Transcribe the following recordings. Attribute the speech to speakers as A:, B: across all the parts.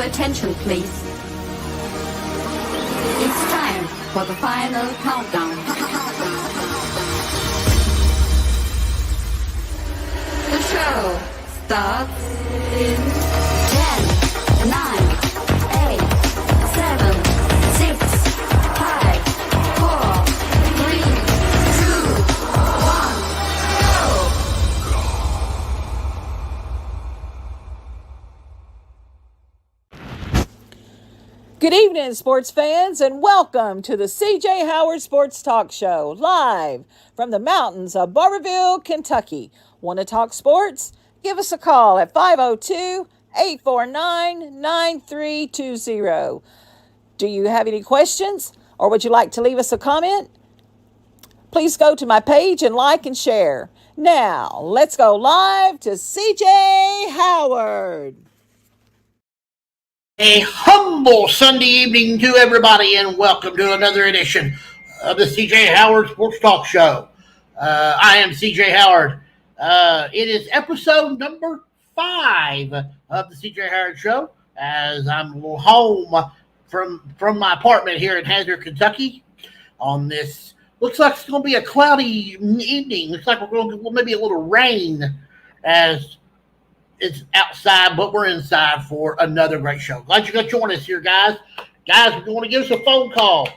A: Attention, please. It's time for the final countdown. The show starts in 10, 9, 8, 7, 6, 5, 4, 3, 2, 1, go!
B: Good evening, sports fans, and welcome to the C.J. Howard Sports Talk Show, live from the mountains of Barberville, Kentucky. Want to talk sports? Give us a call at 502-849-9320. Do you have any questions, or would you like to leave us a comment? Please go to my page and like and share. Now, let's go live to C.J. Howard.
C: A humble Sunday evening to everybody, and welcome to another edition of the C.J. Howard Sports Talk Show. I am C.J. Howard. It is episode number 5 of the C.J. Howard Show, as I'm home from my apartment here in Hazard, Kentucky, on this, looks like it's going to be a cloudy evening. Looks like we're going to get maybe a little rain as it's outside, but we're inside for another great show. Glad you could join us here, guys. Guys, if you want to give us a phone call,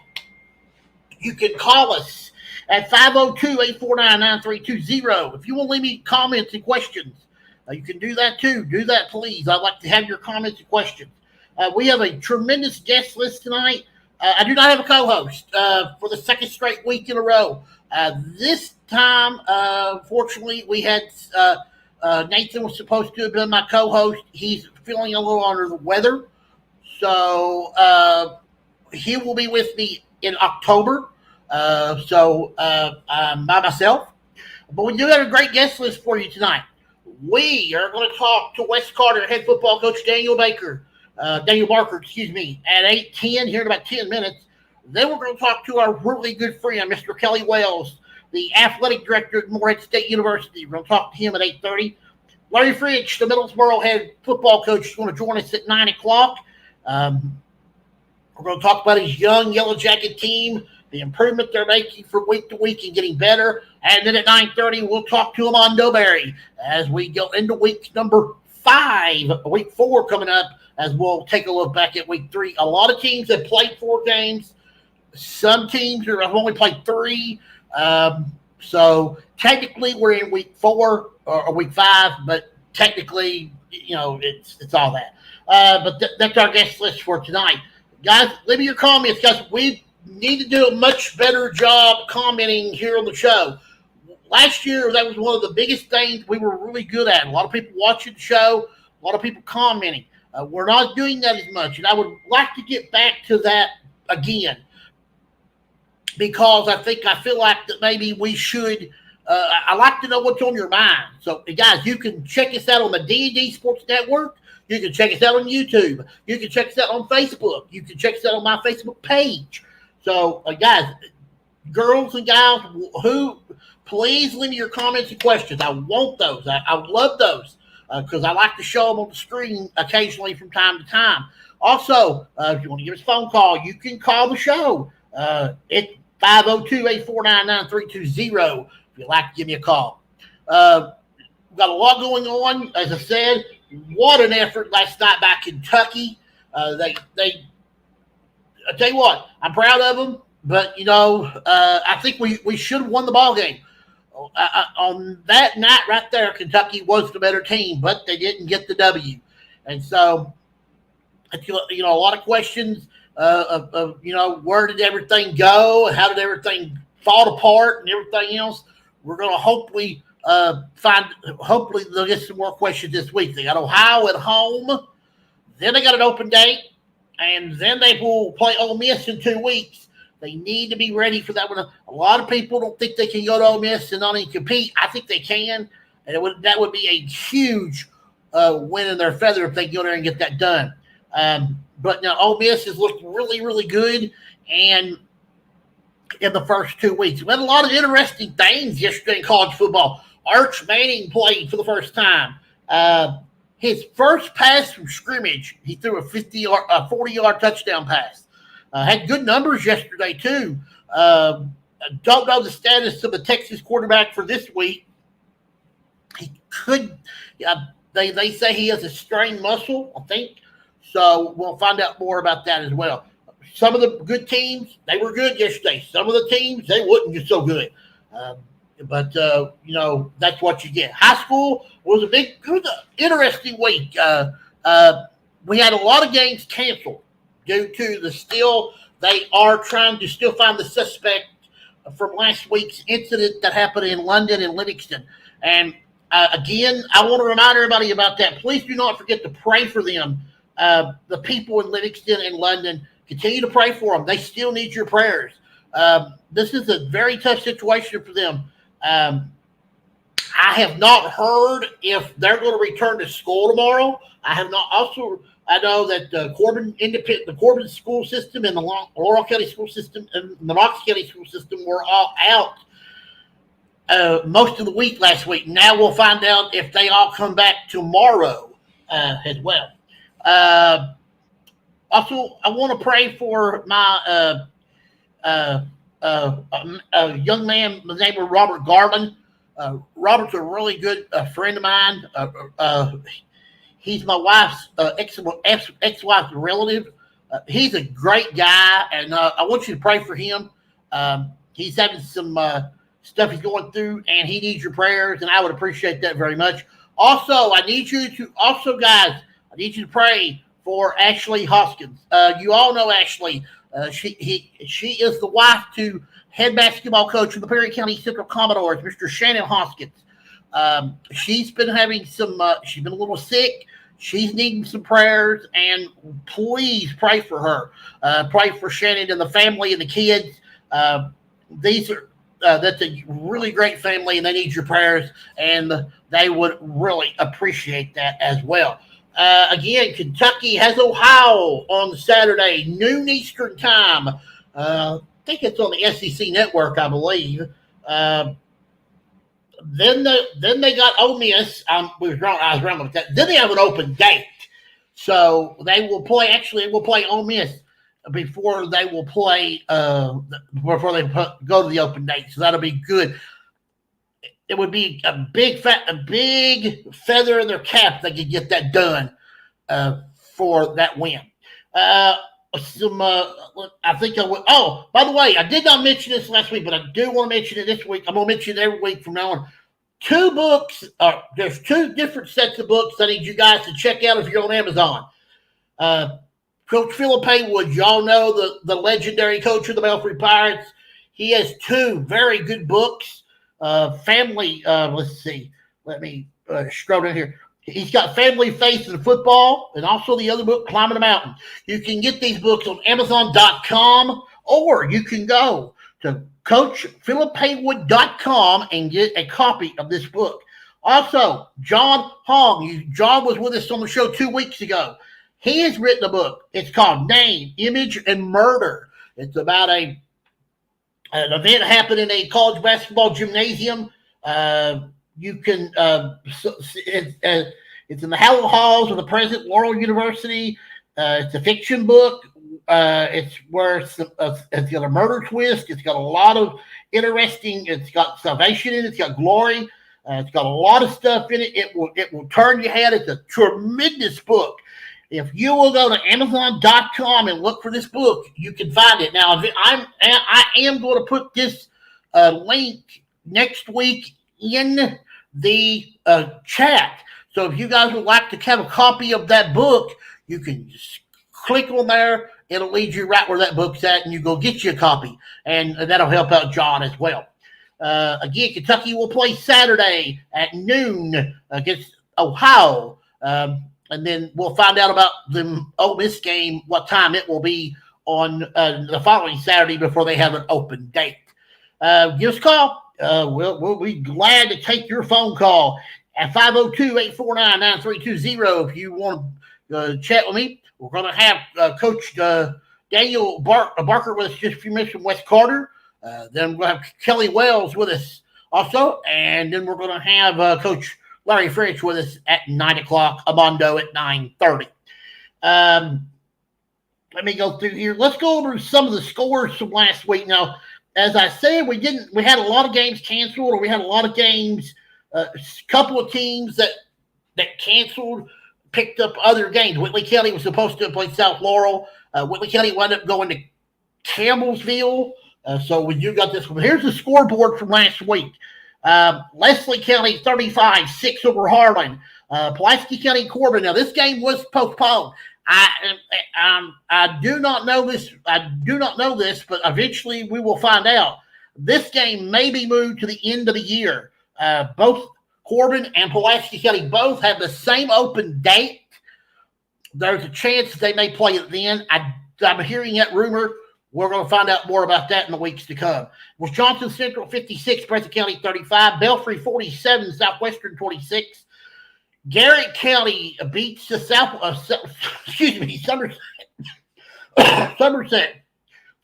C: you can call us at 502-849-9320. If you want to leave me comments and questions, you can do that too. Do that, please. I'd like to have your comments and questions. We have a tremendous guest list tonight. I do not have a co-host for the second straight week in a row. This time, fortunately, we had Nathan was supposed to have been my co-host. He's feeling a little under the weather, so he will be with me in October. I'm by myself, but we do have a great guest list for you tonight. We are going to talk to West Carter head football coach Daniel Barker, at 8:10 here in about 10 minutes. Then we're going to talk to our really good friend, Mr. Kelly Wells, the athletic director at Morehead State University. We're going to talk to him at 8:30. Larry Fritch, the Middlesboro head football coach, is going to join us at 9 o'clock. We're going to talk about his young Yellow Jacket team, the improvement they're making from week to week and getting better. And then at 9:30, we'll talk to Armando as we go into week number 5, week 4 coming up, as we'll take a look back at week 3. A lot of teams have played 4 games. Some teams have only played 3. So technically we're in week 4 or week 5, but technically, it's all that. But that's our guest list for tonight. Guys, leave me your comments, guys. We need to do a much better job commenting here on the show. Last year, that was one of the biggest things we were really good at. A lot of people watching the show, a lot of people commenting. We're not doing that as much, and I would like to get back to that again, because I feel like that maybe we should. I like to know what's on your mind. So, guys, you can check us out on the D&D Sports Network. You can check us out on YouTube. You can check us out on Facebook. You can check us out on my Facebook page. So, guys, girls and guys, please leave me your comments and questions. I want those. I love those because I like to show them on the screen occasionally from time to time. Also, if you want to give us a phone call, you can call the show. It's 502-849-9320 if you'd like to give me a call. We've got a lot going on. As I said, what an effort last night by Kentucky. I tell you what, I'm proud of them, but, I think we should have won the ball game. On that night right there, Kentucky was the better team, but they didn't get the W. And so, a lot of questions of where did everything go? How did everything fall apart and everything else? We're going to hopefully they'll get some more questions this week. They got Ohio at home. Then they got an open date. And then they will play Ole Miss in 2 weeks. They need to be ready for that one. A lot of people don't think they can go to Ole Miss and not even compete. I think they can. And that would be a huge win in their feather if they go there and get that done. But now Ole Miss has looked really, really good. And in the first 2 weeks, we had a lot of interesting things yesterday in college football. Arch Manning played for the first time. his first pass from scrimmage, he threw a 40-yard touchdown pass. Had good numbers yesterday, too. Don't know the status of the Texas quarterback for this week. He could, they say he has a strained muscle, I think. So we'll find out more about that as well. Some of the good teams, they were good yesterday. Some of the teams, they wouldn't get so good. But that's what you get. High school was it was an interesting week. We had a lot of games canceled due to they are trying to still find the suspect from last week's incident that happened in London and Livingston. And again, I want to remind everybody about that. Please do not forget to pray for them. The people in Livingston and London, continue to pray for them. They still need your prayers. This is a very tough situation for them. I have not heard if they're going to return to school tomorrow. I have not. Also, I know that the Corbin school system and the Laurel County school system and the Knox County school system were all out most of the week last week. Now we'll find out if they all come back tomorrow as well. Also, I want to pray for my a young man by the name of Robert Garland. Robert's a really good friend of mine. He's my wife's ex-wife's relative. He's a great guy, and I want you to pray for him. He's having some stuff he's going through, and he needs your prayers, and I would appreciate that very much. Also, I need you to pray for Ashley Hoskins. You all know Ashley. She is the wife to head basketball coach of the Perry County Central Commodores, Mr. Shannon Hoskins. She's been having she's been a little sick. She's needing some prayers, and please pray for her. Pray for Shannon and the family and the kids. That's a really great family, and they need your prayers, and they would really appreciate that as well. Again, Kentucky has Ohio on Saturday, noon Eastern time. I think it's on the SEC network, I believe. Then they got Ole Miss. I was wrong with that. Then they have an open date, so they will play. Actually, they will play Ole Miss before they will play. Before they go to the open date, so that'll be good. It would be a big feather in their cap if they could get that done for that win. I think I would. Oh, by the way, I did not mention this last week, but I do want to mention it this week. I'm going to mention it every week from now on. 2 books. There's 2 different sets of books I need you guys to check out if you're on Amazon. Coach Philip Haywood, y'all know the legendary coach of the Belfry Pirates. He has 2 very good books. Family. Let's see. Let me scroll down here. He's got Family, Faith, and Football, and also the other book, Climbing a Mountain. You can get these books on Amazon.com, or you can go to CoachPhilipHaywood.com and get a copy of this book. Also, John Hong. John was with us on the show 2 weeks ago. He has written a book. It's called Name, Image, and Murder. It's about an event happened in a college basketball gymnasium. You can it's in the Hallowed Halls of the present Laurel University. It's a fiction book. It's where it's got a murder twist. It's got a lot of interesting. It's got salvation in it. It's got glory. It's got a lot of stuff in it. It will turn your head. It's a tremendous book. If you will go to Amazon.com and look for this book, you can find it. Now, I am going to put this link next week in the chat. So if you guys would like to have a copy of that book, you can just click on there. It'll lead you right where that book's at, and you go get you a copy. And that'll help out John as well. Again, Kentucky will play Saturday at noon against Ohio. And then we'll find out about the Ole Miss game, what time it will be on the following Saturday before they have an open date. Give us a call. We'll be glad to take your phone call at 502-849-9320 if you want to chat with me. We're going to have Coach Daniel Barker with us just a few minutes from West Carter. Then we'll have Kelly Wells with us also. And then we're going to have Coach Larry Fritz with us at 9 o'clock. Armando at 9:30. Let me go through here. Let's go over some of the scores from last week. Now, as I said, we had a lot of games canceled, or we had a lot of games. A couple of teams that canceled picked up other games. Whitley County was supposed to play South Laurel. Whitley County wound up going to Campbellsville. So you got this one. Here's the scoreboard from last week. Leslie County 35-6 over Harlan. Pulaski County Corbin. Now this game was postponed. I do not know this. But eventually we will find out. This game may be moved to the end of the year. Both Corbin and Pulaski County both have the same open date. There's a chance they may play it then. I'm hearing that rumor. We're going to find out more about that in the weeks to come. Was Johnson Central 56, Breathitt County 35, Belfry 47, Southwestern 26. Garrett County beats the Somerset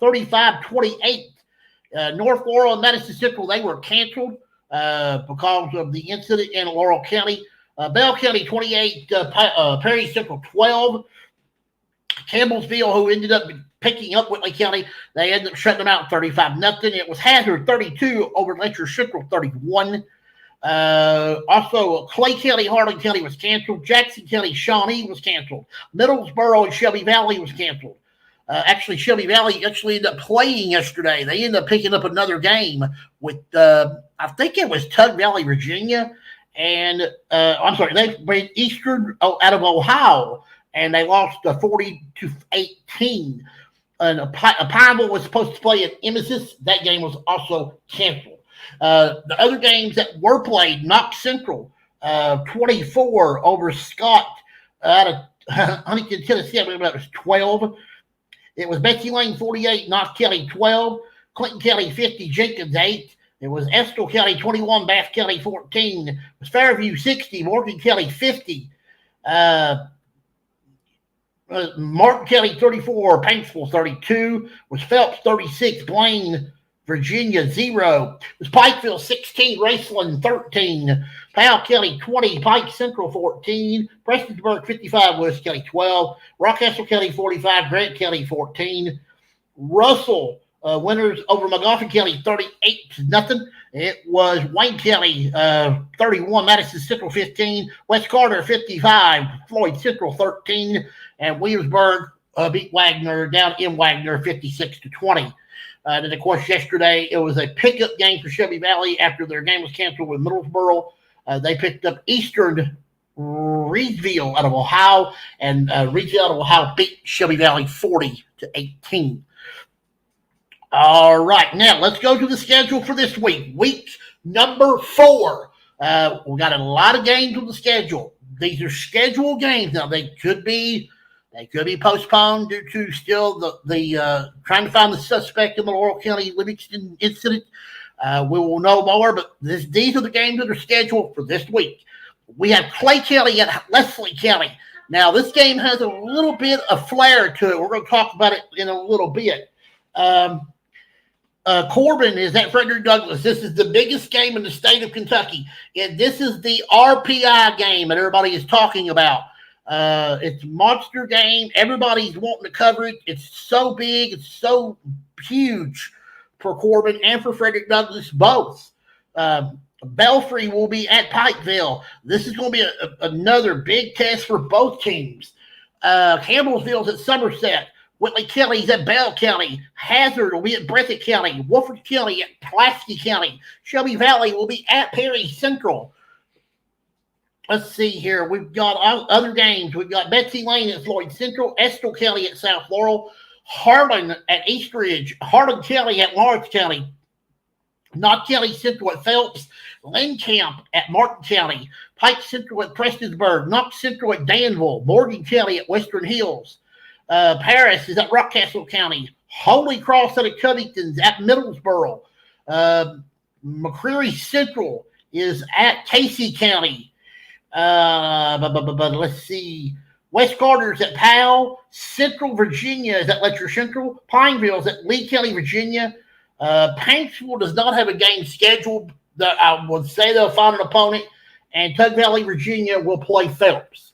C: 35-28. North Laurel and Madison Central, they were canceled because of the incident in Laurel County. Bell County 28, Perry Central 12. Campbellsville, who ended up picking up Whitley County, they ended up shutting them out 35-0. It was Hazard 32 over Letcher Central 31. Also, Clay County, Harlan County was canceled. Jackson County, Shawnee was canceled. Middlesboro and Shelby Valley was canceled. Actually, Shelby Valley ended up playing yesterday. They ended up picking up another game with, I think it was Tug Valley, Virginia. And, they played Eastern out of Ohio, and they lost 40-18. And Pineville was supposed to play at Emesis. That game was also canceled. The other games that were played, Knox Central, 24 over Scott out of Huntington, Tennessee. I believe that was 12. It was Betsy Lane 48, Knox County 12, Clinton County 50, Jenkins 8. It was Estill County 21, Bath County 14. It was Fairview 60, Morgan County 50. Martin County 34, Paintsville 32. Was Phelps 36, Blaine, Virginia 0. It was Pikeville 16, Raceland 13. Powell County 20, Pike Central 14. Prestonsburg 55, West County 12. Rockcastle County 45, Grant County 14. Russell winners over McGoffin County 38-0. It was Wayne County 31, Madison Central 15, West Carter 55, Floyd Central 13, and Williamsburg beat Wagner down in Wagner 56-20. And then, of course, yesterday it was a pickup game for Shelby Valley after their game was canceled with Middlesboro. They picked up Eastern Reedsville out of Ohio, and Reedsville out of Ohio beat Shelby Valley 40-18. All right, now let's go to the schedule for this week. Week number 4. We got a lot of games on the schedule. These are scheduled games. Now they could be postponed due to still the trying to find the suspect in the Laurel County Livingston incident. We will know more, but these are the games that are scheduled for this week. We have Clay County at Leslie County. Now this game has a little bit of flair to it. We're going to talk about it in a little bit. Corbin is at Frederick Douglass. This is the biggest game in the state of Kentucky. This is the RPI game that everybody is talking about. It's a monster game. Everybody's wanting to cover it. It's so big. It's so huge for Corbin and for Frederick Douglass both. Belfry will be at Pikeville. This is going to be another big test for both teams. Campbellsville's at Somerset. Whitley County's at Bell County. Hazard will be at Breathitt County. Wolford County at Pulaski County. Shelby Valley will be at Perry Central. Let's see here. We've got other games. We've got Betsy Lane at Floyd Central. Estill County at South Laurel. Harlan at Eastridge. Harlan County at Lawrence County. Knott County Central at Phelps. Lynn Camp at Martin County. Pike Central at Prestonsburg. Knox Central at Danville. Morgan County at Western Hills. Paris is at Rockcastle County. Holy Cross at Covington's at Middlesboro. McCreary Central is at Casey County. But let's see. West Carter's at Powell. Central Virginia is at Letcher Central. Pineville is at Lee County, Virginia. Paintsville does not have a game scheduled. I would say they'll find an opponent. and Tug Valley, Virginia will play Phelps.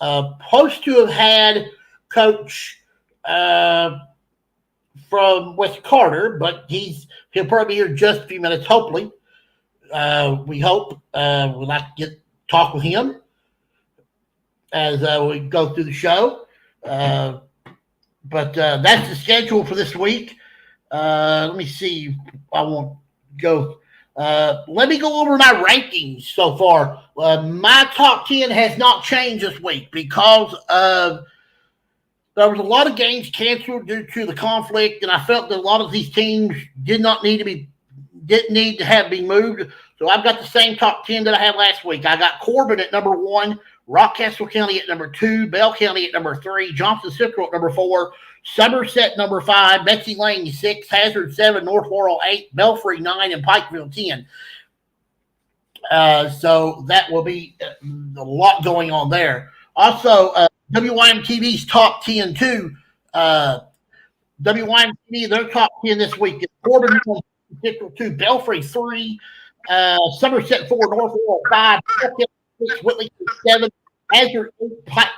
C: Supposed to have had Coach from West Carter, but he'll probably be here just a few minutes, hopefully. We hope. We'd like to talk with him as we go through the show. But that's the schedule for this week. Let me see. I won't go. Let me go over my rankings so far. My top 10 has not changed this week because there was a lot of games canceled due to the conflict, and I felt that a lot of these teams didn't need to have been moved. So I've got the same top 10 that I had last week. I got Corbin at number 1, Rockcastle County at number 2, Bell County at number 3, Johnson Central at number 4, Somerset number 5, Betsy Lane 6, Hazard 7, North Laurel 8, Belfry 9, and Pikeville 10. So that will be a lot going on there. Also, WYMTV's top 10 too. WYMTV, their top 10 this week is Corbin 2, Belfry 3, Somerset 4, North Laurel 5, 6, Whitley 7, Hazard 8,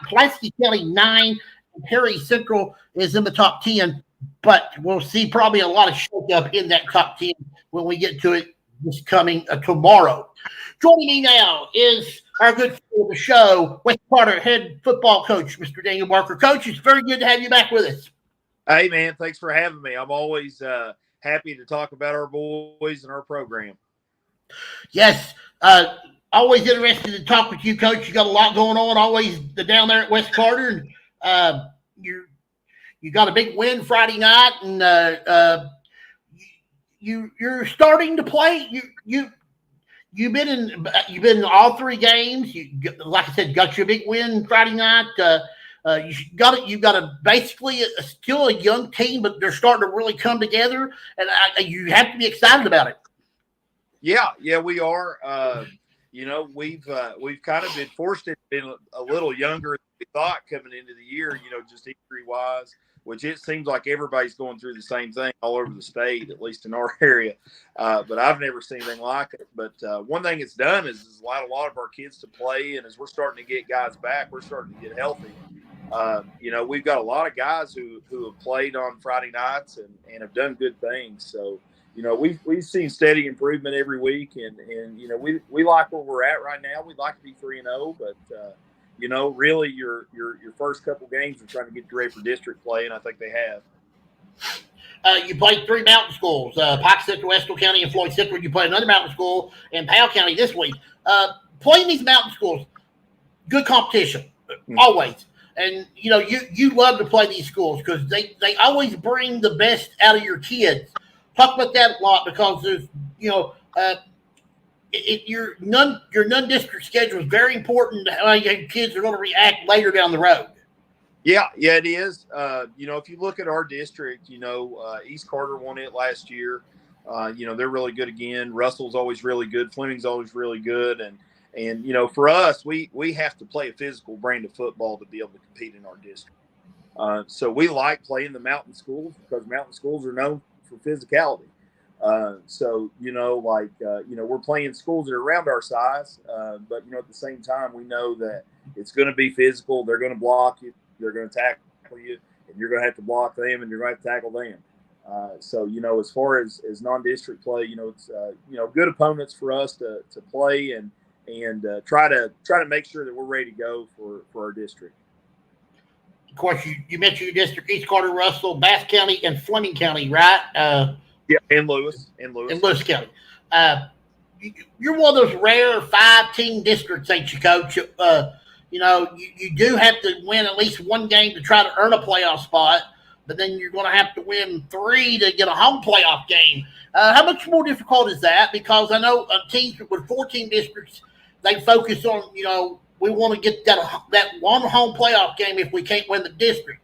C: Pulaski County 9, and Perry Central is in the top 10. But we'll see probably a lot of shake-up in that top 10 when we get to it this coming tomorrow. Joining me now is our good friend of the show, West Carter head football coach, Mr. Daniel Barker. Coach, it's very good to have you back with us.
D: Hey, man, thanks for having me. I'm always happy to talk about our boys and our program.
C: Yes, always interested to talk with you, Coach. You got a lot going on, always down there at West Carter. And you got a big win Friday night, and you're starting to play. You've been in all 3 games. You, like I said, got your big win Friday night. You've got a basically still a young team, but they're starting to really come together, and you have to be excited about it.
D: Yeah, we are. We've kind of been forced to be a little younger than we thought coming into the year. Just injury-wise, which it seems like everybody's going through the same thing all over the state, at least in our area. But I've never seen anything like it. But one thing it's done is allowed a lot of our kids to play, and as we're starting to get guys back, we're starting to get healthy. We've got a lot of guys who have played on Friday nights and have done good things. So, we've seen steady improvement every week, and we like where we're at right now. We'd like to be 3-0, but really your first couple games are trying to get you ready for district play, and I think they have.
C: You played 3 mountain schools, Pike Central, Estill County, and Floyd Central. You played another mountain school in Powell County this week. Playing these mountain schools, good competition, always. And, you love to play these schools because they always bring the best out of your kids. Talk about that a lot because there's, your non-district schedule is very important to how your kids are going to react later down the road.
D: Yeah, it is. If you look at our district, East Carter won it last year. They're really good again. Russell's always really good. Fleming's always really good. And for us, we have to play a physical brand of football to be able to compete in our district. So we like playing the mountain schools because mountain schools are known for physicality. We're playing schools that are around our size, but at the same time, we know that it's going to be physical. They're going to block you. They're going to tackle you, and you're going to have to block them, and you're going to have to tackle them. As far as non-district play, it's good opponents for us to play and try to make sure that we're ready to go for our district.
C: Of course, you mentioned your district: East Carter, Russell, Bass County, and Fleming County, right?
D: Yeah, and Lewis.
C: In Lewis County. You're one of those rare 5-team districts, ain't you, Coach? You do have to win at least 1 game to try to earn a playoff spot, but then you're going to have to win 3 to get a home playoff game. How much more difficult is that? Because I know teams with 14 districts, they focus on, we want to get that 1 home playoff game if we can't win the district.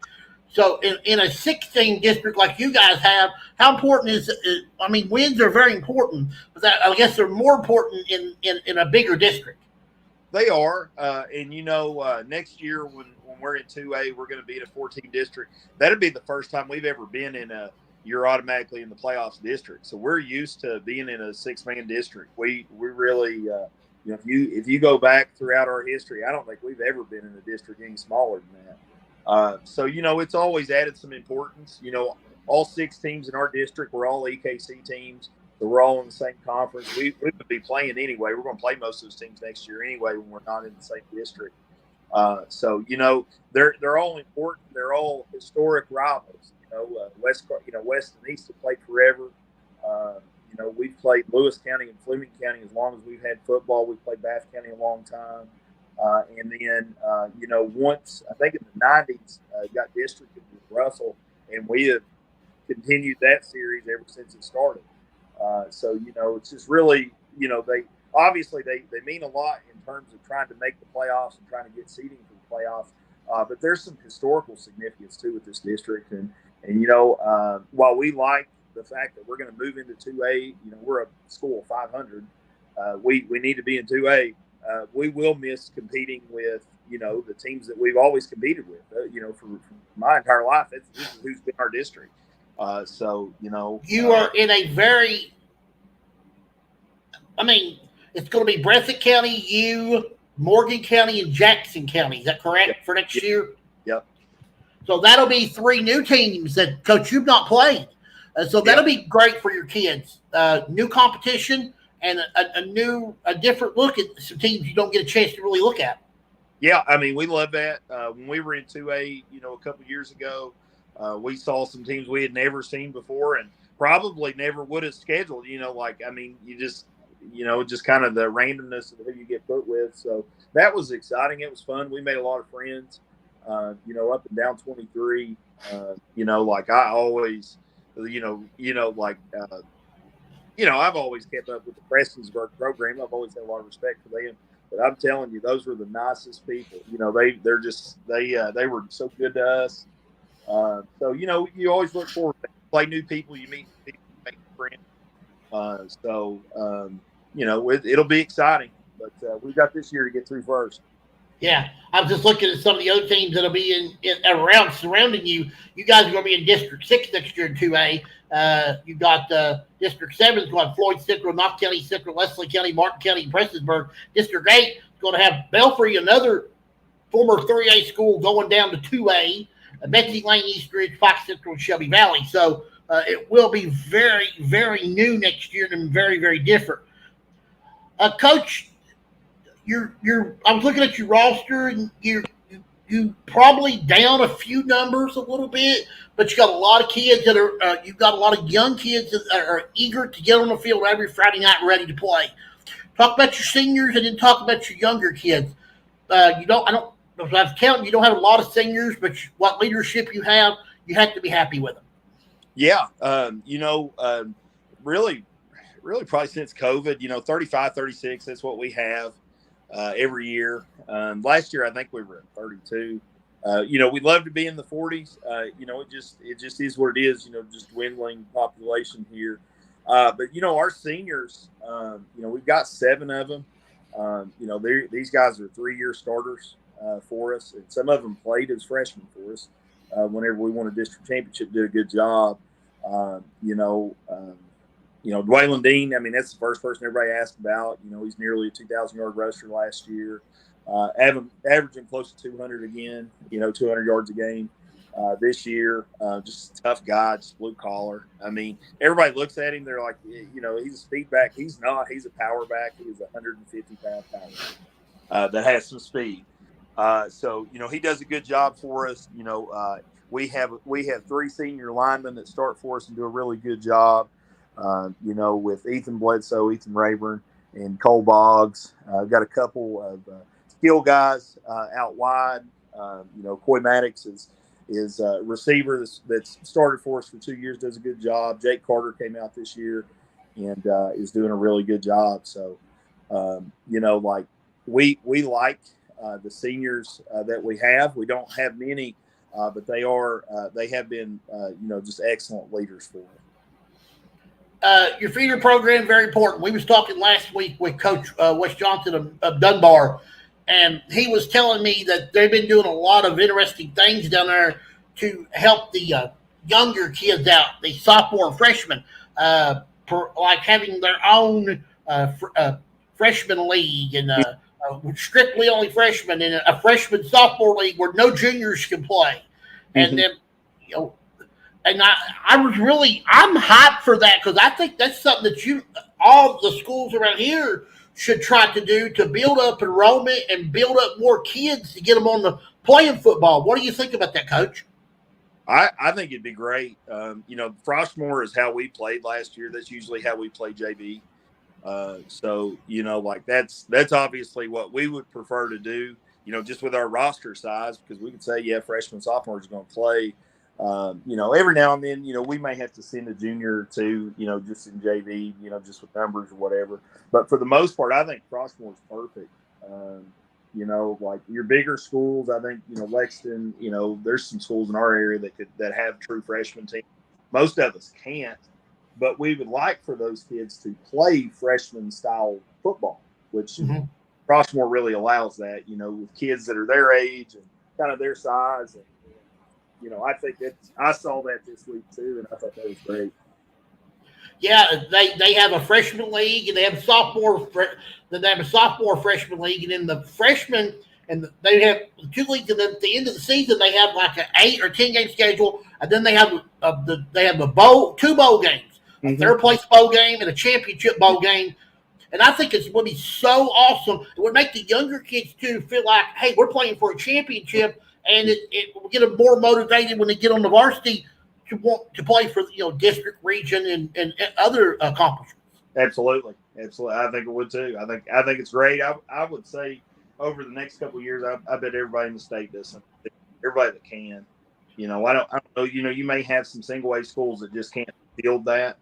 C: So in a 16 district like you guys have, how important is it? I mean, wins are very important, but I guess they're more important in a bigger district.
D: They are. Next year when we're in 2A, we're going to be in a 14 district. That'll be the first time we've ever been you're automatically in the playoffs district. So we're used to being in a 6-man district. We really, You know, if you go back throughout our history, I don't think we've ever been in a district any smaller than that. So, you know, it's always added some importance. You know, all 6 teams in our district were all EKC teams. So we're all in the same conference. We would be playing anyway. We're going to play most of those teams next year anyway when we're not in the same district. So, you know, they're all important. They're all historic rivals. You know, West and East have played forever. You know, we've played Lewis County and Fleming County as long as we've had football. We've played Bath County a long time. And then, you know, once, I think in the 90s, got districted with Russell, and we have continued that series ever since it started. So, you know, it's just really, you know, they mean a lot in terms of trying to make the playoffs and trying to get seeding for the playoffs. But there's some historical significance too with this district. And you know, while we like the fact that we're going to move into 2A, you know, we're a school of 500. We need to be in 2A. We will miss competing with, you know, the teams that we've always competed with. You know, for my entire life, this is who's been our district. So, you know,
C: you are in a very, I mean, it's going to be Breathitt County, Morgan County, and Jackson County. Is that correct for next year?
D: Yep.
C: So that'll be 3 new teams that, Coach, you've not played. So that'll be great for your kids. New competition and a different look at some teams you don't get a chance to really look at.
D: Yeah, I mean, we love that. When we were in 2A, you know, a couple of years ago, we saw some teams we had never seen before and probably never would have scheduled. You know, like, I mean, you know, just kind of the randomness of who you get put with. So that was exciting. It was fun. We made a lot of friends, you know, up and down 23. You know, like I always, you know, like, you know, I've always kept up with the Prestonsburg program. I've always had a lot of respect for them. But I'm telling you, those were the nicest people. You know, they were so good to us. So, you know, you always look forward to play new people. You meet people, make friends. You know, it'll be exciting. But we've got this year to get through first.
C: Yeah, I'm just looking at some of the other teams that'll be in around surrounding you. You guys are going to be in District 6 next year in 2A. You got District 7 is going to have Floyd, Cicero, Knox County, Cicero, Leslie County, Martin County, and Prestonsburg. District 8 is going to have Belfry, another former 3A school, going down to 2A. Betsy Lane, East Ridge, Fox Central, and Shelby Valley. So it will be very, very new next year and very, very different. Coach, I was looking at your roster, and you probably down a few numbers a little bit, but you got a lot of kids that are you've got a lot of young kids that are eager to get on the field every Friday night ready to play. Talk about your seniors and then talk about your younger kids. I was counting, you don't have a lot of seniors, but what leadership you have to be happy with them.
D: Yeah. You know, really probably since COVID, you know, 35, 36, that's what we have. Every year. Last year, I think we were at 32. You know, we'd love to be in the 40s. You know, it just is what it is, you know, just dwindling population here. But, you know, our seniors, you know, we've got 7 of them. You know, these guys are 3-year starters for us. And some of them played as freshmen for us. Whenever we won a district championship, did a good job. You know, Dwaylon Dean, I mean, that's the first person everybody asked about. You know, he's nearly a 2,000-yard rusher last year, averaging close to 200 again, you know, 200 yards a game this year. Just a tough guy, just blue collar. I mean, everybody looks at him, they're like, you know, he's a speed back. He's not. He's a power back. He's a 150-pound power back that has some speed. So, you know, he does a good job for us. You know, we have 3 senior linemen that start for us and do a really good job. You know, with Ethan Bledsoe, Ethan Rayburn, and Cole Boggs. I've got a couple of skill guys out wide. You know, Coy Maddox is a receiver that's started for us for 2 years, does a good job. Jake Carter came out this year and is doing a really good job. So, you know, like we like the seniors that we have. We don't have many, but they have been, you know, just excellent leaders for us.
C: Your feeder program, very important. We was talking last week with Coach Wes Johnson of Dunbar, and he was telling me that they've been doing a lot of interesting things down there to help the younger kids out, the sophomore and freshmen, like having their own freshman league and strictly only freshmen, and a freshman sophomore league where no juniors can play. And then, and I'm hyped for that because I think that's something that all the schools around here should try to do to build up enrollment and build up more kids to get them on the playing football. What do you think about that, Coach?
D: I think it'd be great. Frostmore is how we played last year. That's usually how we play JV. So like that's obviously what we would prefer to do. Just with our roster size, because we could say, yeah, freshmen, sophomores are going to play. Every now and then, we may have to send a junior or two, just in JV, just with numbers or whatever. But for the most part, I think Frostmore is perfect. Like your bigger schools, I think, Lexington, there's some schools in our area that have true freshman teams. Most of us can't, but we would like for those kids to play freshman style football, which Frostmore really allows that, with kids that are their age and kind of their size. And, I think I saw that this week too, and I thought that was great.
C: Yeah, they have a freshman league, and they have a sophomore freshman league, and then the freshmen, and they have two leagues. And then at the end of the season, they have like an 8 or 10 game schedule, and then they have two bowl games, a third place bowl game and a championship bowl game. And I think it's would be so awesome. It would make the younger kids too feel like, hey, we're playing for a championship, and it will get them more motivated when they get on the varsity to want to play for district, region, and other accomplishments.
D: Absolutely. I think it would too. I think it's great. I would say over the next couple of years, I bet everybody in the state does something. Everybody that can. I don't know. You may have some single A schools that just can't field that,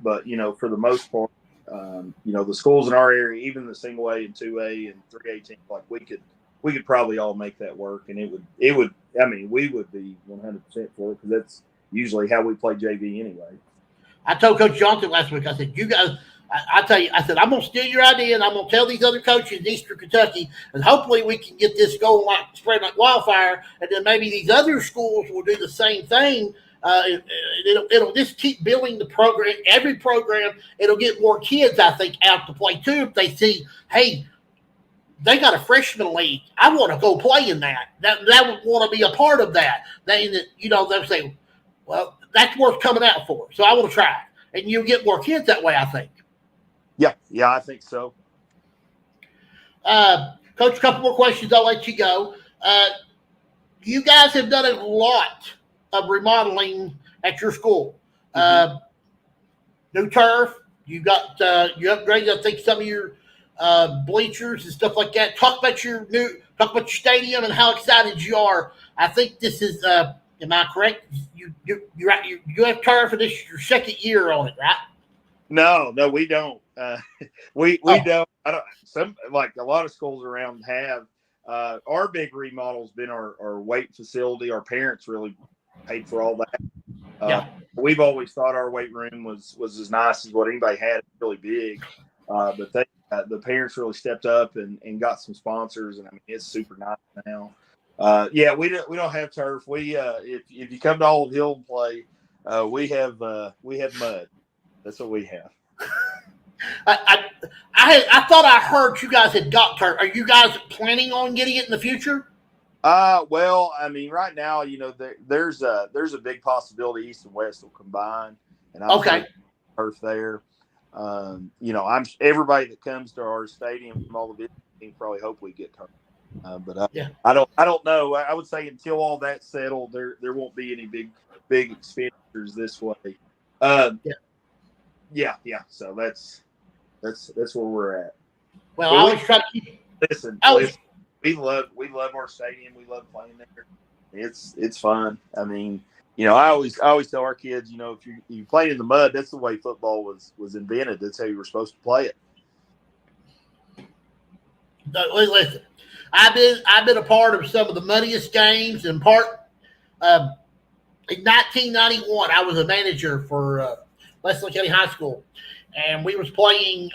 D: but for the most part, the schools in our area, even the single A and 2A and 3A teams, like we could probably all make that work, and it would. I mean, we would be 100% for it because that's usually how we play JV anyway.
C: I told Coach Johnson last week. I said, "You guys, I tell you, I said I'm gonna steal your idea, and I'm gonna tell these other coaches in Eastern Kentucky, and hopefully we can get this going spread like wildfire, and then maybe these other schools will do the same thing." It'll just keep building the program. Every program, it'll get more kids, I think, out to play too. If they see, hey, they got a freshman league, I want to go play in that. That would want to be a part of that. They'll say, well, that's worth coming out for. So I want to try it, and you'll get more kids that way, I think.
D: Yeah, I think so.
C: Coach, a couple more questions. I'll let you go. You guys have done a lot of remodeling at your school. New turf. You upgraded, I think, some of your bleachers and stuff like that. Talk about your stadium and how excited you are. I think this is. Am I correct? You have turf, and this is your second year on it, right?
D: No, we don't. We don't. I don't. Some, like a lot of schools around have. Our big remodel's been our weight facility. Our parents really paid for all that. We've always thought our weight room was as nice as what anybody had. It's really big, but the parents really stepped up and got some sponsors, and I mean it's super nice now. We don't have turf. We if you come to Olive Hill and play, we have mud. That's what we have.
C: I thought I heard you guys had got turf. Are you guys planning on getting it in the future?
D: Well, I mean, right now, there's a big possibility East and West will combine, and I'm turf there. Everybody that comes to our stadium from all the business teams probably hope we get turf. I don't know. I would say until all that's settled, there won't be any big expenditures this way. So that's where we're at.
C: Well, I always try to keep.
D: Listen, we love our stadium. We love playing there. It's fun. I mean, I always tell our kids, if you play in the mud, that's the way football was invented. That's how you were supposed to play it.
C: Listen, I've been a part of some of the muddiest games, and in 1991, I was a manager for Leslie County High School, and we was playing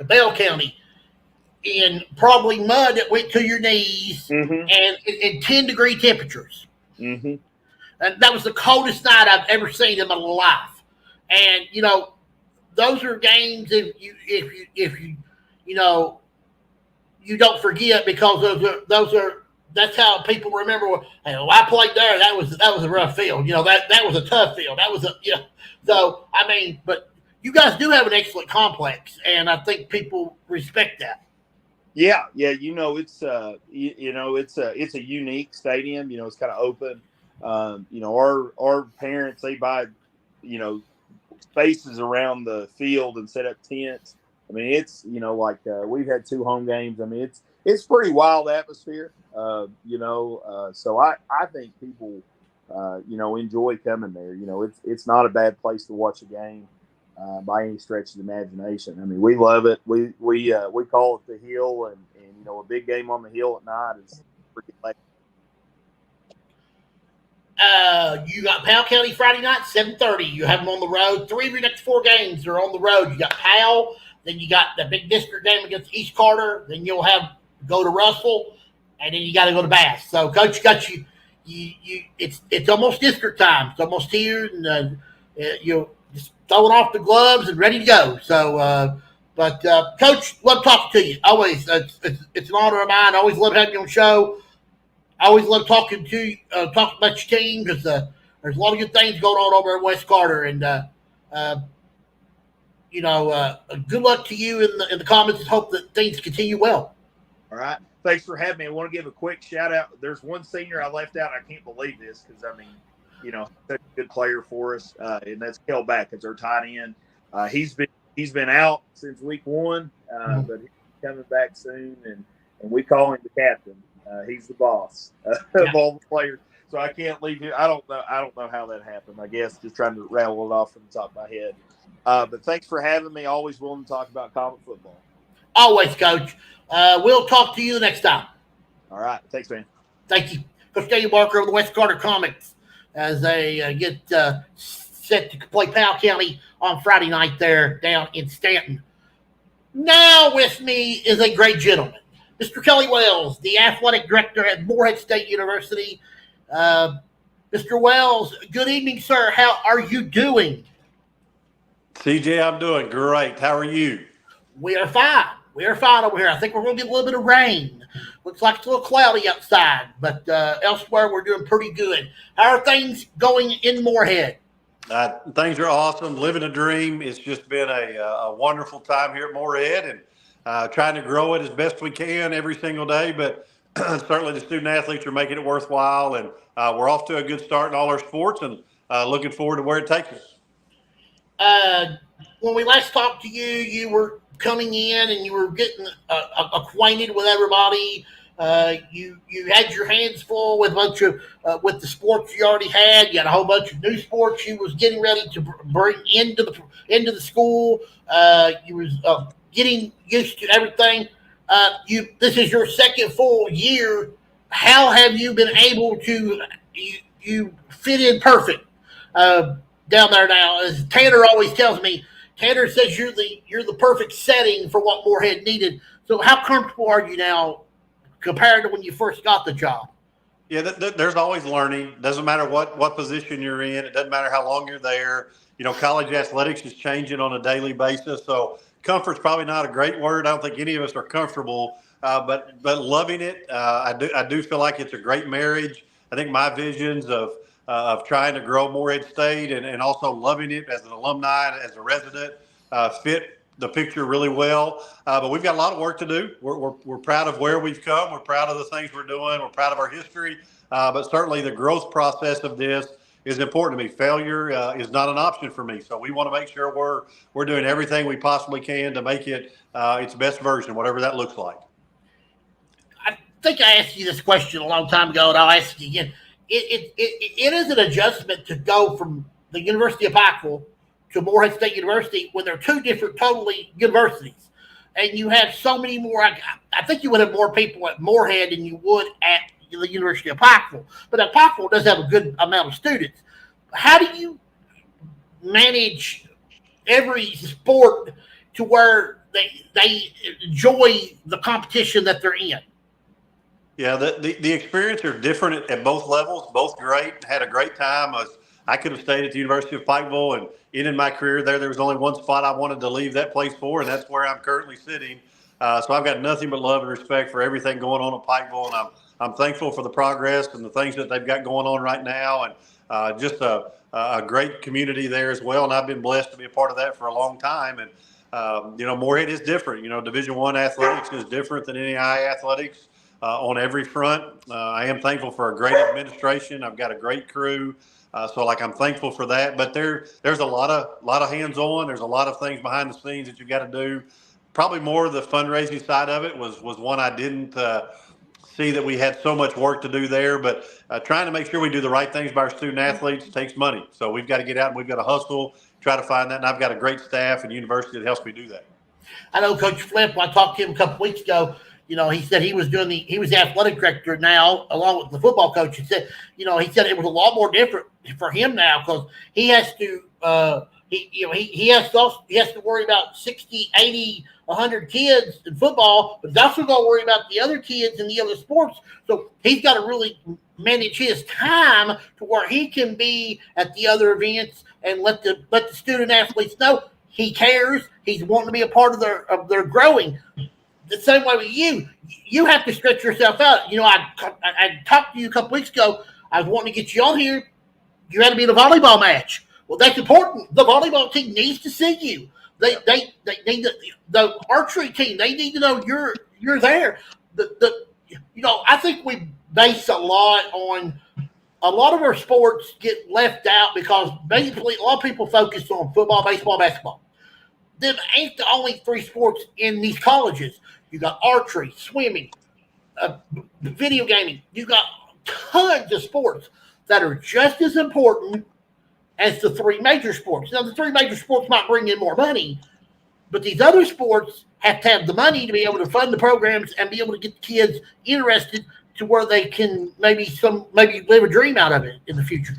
C: Bell County in probably mud that went to your knees and in 10-degree temperatures. And that was the coldest night I've ever seen in my life. And those are games if you you know, you don't forget because that's how people remember. Hey, well, I played there. That was a rough field. That was a tough field. That was a So I mean, but you guys do have an excellent complex, and I think people respect that.
D: Yeah, yeah. It's a unique stadium. It's kind of open. Our parents, they buy, you know, spaces around the field and set up tents. I mean, it's like we've had two home games. I mean, it's pretty wild atmosphere. So I think people enjoy coming there. It's not a bad place to watch a game by any stretch of the imagination. I mean, we love it. We call it the Hill, and a big game on the Hill at night is pretty late.
C: You got Powell County Friday night, 7:30. You have them on the road. 3 of your next 4 games are on the road. You got Powell, then you got the big district game against East Carter. Then you'll have go to Russell, and then you got to go to Bass. So, Coach got you. It's almost district time. It's almost here, and you're just throwing off the gloves and ready to go. So, Coach, love talking to you. Always, it's an honor of mine. I always love having you on the show. I always love talking about your team because there's a lot of good things going on over at West Carter, and good luck to you in the Comets. Hope that things continue well.
D: All right, thanks for having me. I want to give a quick shout out. There's one senior I left out. I can't believe this because such a good player for us, and that's Kel Back. It's our tight end. He's been out since week 1, but he's coming back soon, and we call him the captain. He's the boss of all the players, so I can't leave him. I don't know how that happened. I guess just trying to rattle it off from the top of my head. But thanks for having me. Always willing to talk about Comet football. Always,
C: Coach. We'll talk to you next time.
D: All right. Thanks, man.
C: Thank you. Coach Daniel Barker of the West Carter Comets as they get set to play Powell County on Friday night there down in Stanton. Now with me is a great gentleman, Mr. Kelly Wells, the athletic director at Morehead State University. Mr. Wells, good evening, sir. How are you doing?
E: CJ, I'm doing great. How are you?
C: We are fine. We are fine over here. I think we're going to get a little bit of rain. Looks like it's a little cloudy outside, but elsewhere we're doing pretty good. How are things going in Morehead?
E: Things are awesome. Living a dream. It's just been a wonderful time here at Morehead, and trying to grow it as best we can every single day. But certainly the student athletes are making it worthwhile, and we're off to a good start in all our sports, and looking forward to where it takes us.
C: When we last talked to you, you were coming in and you were getting acquainted with everybody. You had your hands full with a bunch of with the sports you already had. You had a whole bunch of new sports you was getting ready to bring into the school. You was getting used to everything. This is your second full year. How have you been able to you fit in perfect down there now? As Tanner always tells me, Tanner says you're the perfect setting for what Morehead needed. So how comfortable are you now compared to when you first got the job?
E: Yeah, there's always learning. Doesn't matter what position you're in. It doesn't matter how long you're there. College athletics is changing on a daily basis. So comfort's probably not a great word. I don't think any of us are comfortable, but loving it. I do feel like it's a great marriage. I think my visions of trying to grow Morehead State and also loving it as an alumni, as a resident, fit the picture really well. But we've got a lot of work to do. We're proud of where we've come. We're proud of the things we're doing. We're proud of our history. But certainly the growth process of this is important to me. Failure is not an option for me. So we want to make sure we're doing everything we possibly can to make it its best version, whatever that looks like.
C: I think I asked you this question a long time ago, and I'll ask you again. It is an adjustment to go from the University of Pikeville to Morehead State University when they're two different totally universities. And you have so many more. I think you would have more people at Morehead than you would at the University of Pikeville. But at Pikeville does have a good amount of students. How do you manage every sport to where they enjoy the competition that they're in?
E: Yeah, the experience are different at both levels, both great. Had a great time. I could have stayed at the University of Pikeville, and in my career there was only one spot I wanted to leave that place for, and that's where I'm currently sitting. So I've got nothing but love and respect for everything going on at Pikeville, and I'm thankful for the progress and the things that they've got going on right now, and just a great community there as well. And I've been blessed to be a part of that for a long time. And Morehead is different. Division I athletics is different than NAIA athletics on every front. I am thankful for a great administration. I've got a great crew. So I'm thankful for that, but there's a lot of hands-on. There's a lot of things behind the scenes that you got to do. Probably more of the fundraising side of it was one I didn't see that we had so much work to do there, but trying to make sure we do the right things by our student athletes takes money. So we've got to get out and we've got to hustle, try to find that. And I've got a great staff and university that helps me do that.
C: I know Coach Flip, I talked to him a couple weeks ago. He said he was the athletic director now, along with the football coach. He said it was a lot more different for him now because he has to he has to worry about 60, 80, 100 kids in football, but he's also going to worry about the other kids in the other sports. So he's got to really manage his time to where he can be at the other events and let the student athletes know he cares. He's wanting to be a part of their growing. The same way with you. You have to stretch yourself out. I talked to you a couple weeks ago. I was wanting to get you on here. You had to be in a volleyball match. Well, that's important. The volleyball team needs to see you. They need the archery team. They need to know you're there. I think we base a lot of our sports get left out because basically a lot of people focus on football, baseball, basketball. Them ain't the only three sports in these colleges. You got archery, swimming, video gaming. You got tons of sports that are just as important as the three major sports. Now, the three major sports might bring in more money, but these other sports have to have the money to be able to fund the programs and be able to get the kids interested to where they can maybe live a dream out of it in the future.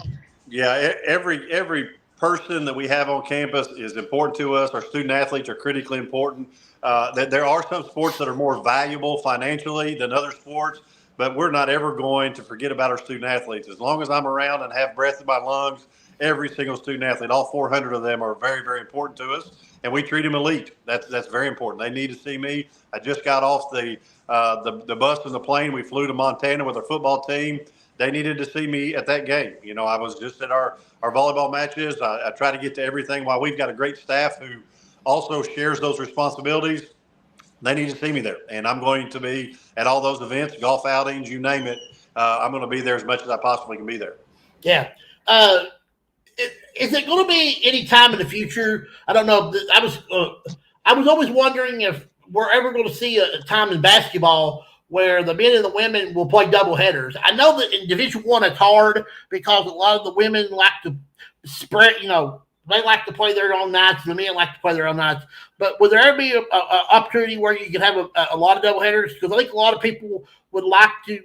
E: Yeah, every person that we have on campus is important to us. Our student athletes are critically important. That there are some sports that are more valuable financially than other sports, but we're not ever going to forget about our student athletes. As long as I'm around and have breath in my lungs, every single student athlete, all 400 of them, are very, very important to us, and we treat them elite. That's very important. They need to see me. I just got off the bus and the plane. We flew to Montana with our football team. They needed to see me at that game. I was just at our volleyball matches. I try to get to everything. While we've got a great staff who also shares those responsibilities, they need to see me there. And I'm going to be at all those events, golf outings, you name it. I'm going to be there as much as I possibly can be there.
C: Yeah. Is it going to be any time in the future? I don't know. I was always wondering if we're ever going to see a time in basketball where the men and the women will play double headers. I know that in Division I it's hard because a lot of the women like to spread, they like to play their own nights, and the men like to play their own nights. But would there ever be an opportunity where you could have a lot of double headers? Because I think a lot of people would like to,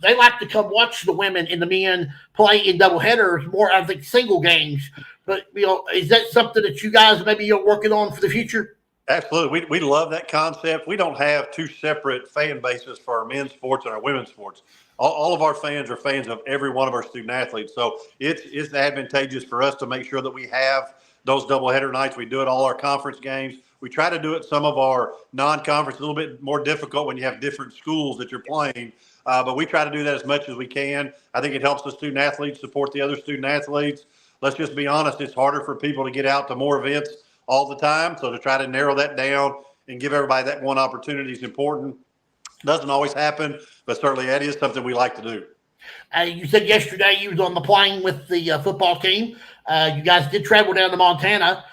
C: they like to come watch the women and the men play in double headers more, I think, single games. But, is that something that you guys maybe you're working on for the future?
E: Absolutely. We love that concept. We don't have two separate fan bases for our men's sports and our women's sports. All of our fans are fans of every one of our student athletes. So it's advantageous for us to make sure that we have those doubleheader nights. We do it all our conference games. We try to do it some of our non-conference, a little bit more difficult when you have different schools that you're playing. But we try to do that as much as we can. I think it helps the student athletes support the other student athletes. Let's just be honest, it's harder for people to get out to more events all the time. So to try to narrow that down and give everybody that one opportunity is important. Doesn't always happen, but certainly that is something we like to do.
C: You said yesterday you was on the plane with the football team. You guys did travel down to Montana.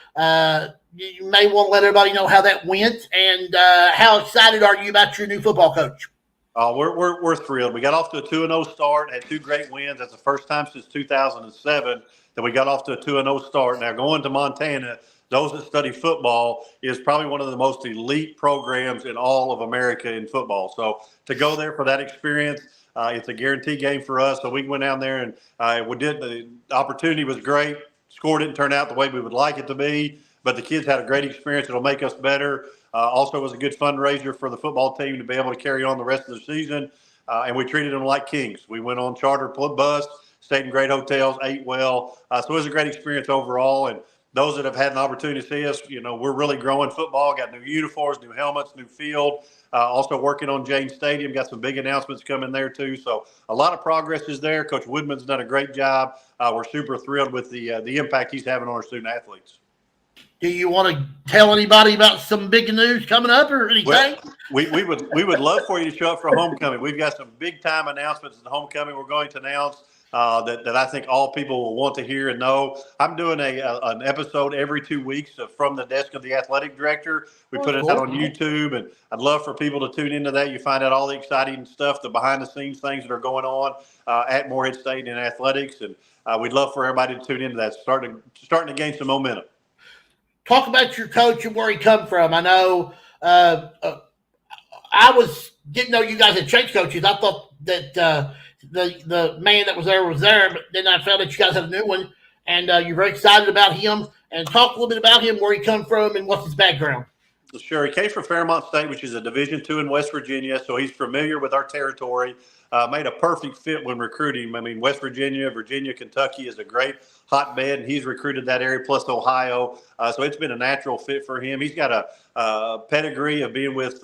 C: You may want to let everybody know how that went and how excited are you about your new football coach?
E: We're thrilled. We got off to a 2-0 start, had two great wins. That's the first time since 2007 that we got off to a 2-0 start. Now going to Montana, those that study football, is probably one of the most elite programs in all of America in football. So to go there for that experience, it's a guarantee game for us. So we went down there and the opportunity was great. Score didn't turn out the way we would like it to be, but the kids had a great experience. It'll make us better. Also, it was a good fundraiser for the football team to be able to carry on the rest of the season. And we treated them like kings. We went on charter bus, stayed in great hotels, ate well. So it was a great experience overall. And those that have had an opportunity to see us, we're really growing football. Got new uniforms, new helmets, new field. Also working on James Stadium. Got some big announcements coming there too. So a lot of progress is there. Coach Woodman's done a great job. We're super thrilled with the impact he's having on our student athletes.
C: Do you want to tell anybody about some big news coming up or anything?
E: Well, we would love for you to show up for homecoming. We've got some big time announcements at homecoming. We're going to announce that I think all people will want to hear and know. I'm doing an episode every 2 weeks from the desk of the athletic director. We put it out on YouTube, and I'd love for people to tune into that. You find out all the exciting stuff, the behind the scenes things that are going on at Morehead State in athletics, and we'd love for everybody to tune into that. Starting to gain some momentum.
C: Talk about your coach and where he come from. I know didn't know you guys had changed coaches. I thought that the man that was there, but then I found that you guys have a new one, and you're very excited about him. And talk a little bit about him, where he come from, and what's his background.
E: Sure. He came from Fairmont State, which is a Division II in West Virginia, so he's familiar with our territory. Made a perfect fit when recruiting. I mean, West Virginia, Kentucky is a great hotbed, and he's recruited that area, plus Ohio. So it's been a natural fit for him. He's got a pedigree of being with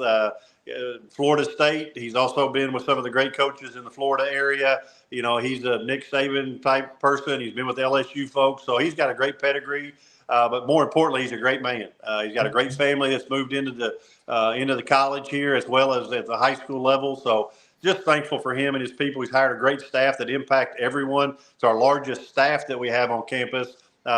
E: Florida State. He's also been with some of the great coaches in the Florida area. He's a Nick Saban type person. He's been with LSU folks. So he's got a great pedigree. But more importantly, he's a great man. He's got a great family that's moved into the college here as well as at the high school level. So just thankful for him and his people. He's hired a great staff that impact everyone. It's our largest staff that we have on campus.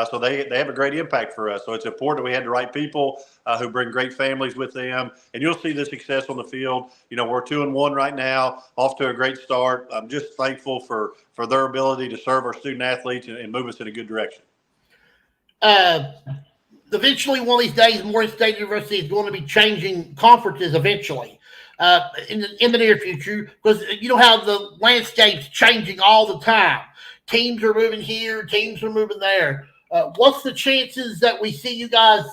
E: So they have a great impact for us. So it's important that we had the right people who bring great families with them. And you'll see the success on the field. We're 2-1 right now, off to a great start. I'm just thankful for their ability to serve our student athletes and move us in a good direction.
C: Eventually, one of these days, Morehead State University is going to be changing conferences eventually in the near future, because you know how the landscape's changing all the time. Teams are moving here, teams are moving there. What's the chances that we see you guys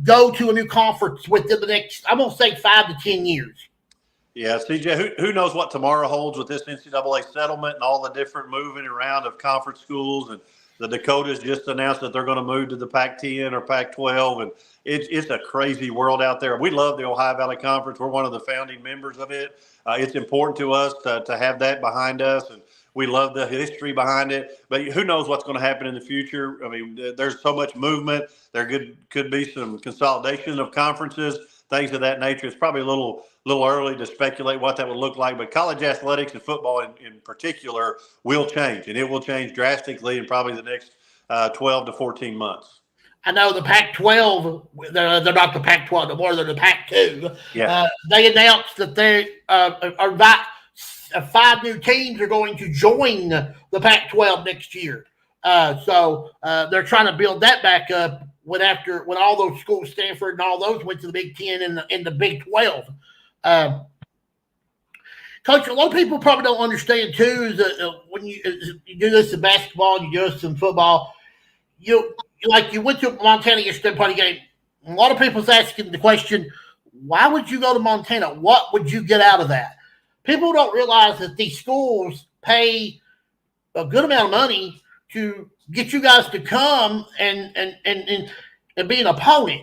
C: go to a new conference within the next, I'm going to say 5 to 10 years?
E: Yeah, CJ, who knows what tomorrow holds with this NCAA settlement and all the different moving around of conference schools. And the Dakotas just announced that they're going to move to the Pac-10 or Pac-12, and it's a crazy world out there. We love the Ohio Valley Conference. We're one of the founding members of it. It's important to us to have that behind us, and we love the history behind it. But who knows what's going to happen in the future? I mean, there's so much movement. There could be some consolidation of conferences, things of that nature. It's probably a little early to speculate what that would look like, but college athletics and football in particular will change, and it will change drastically in probably the next 12 to 14 months.
C: I know the Pac-12, they're not the Pac-12 anymore, they're the Pac-2.
E: Yeah.
C: They announced that they are about 5 new teams are going to join the Pac-12 next year. So they're trying to build that back up when all those schools, Stanford and all those, went to the Big Ten and the Big 12. Coach, a lot of people probably don't understand too is that when you do this in basketball, you do this in football, you went to Montana yesterday party game. A lot of people's asking the question, why would you go to Montana? What would you get out of that? People don't realize that these schools pay a good amount of money to get you guys to come and be an opponent.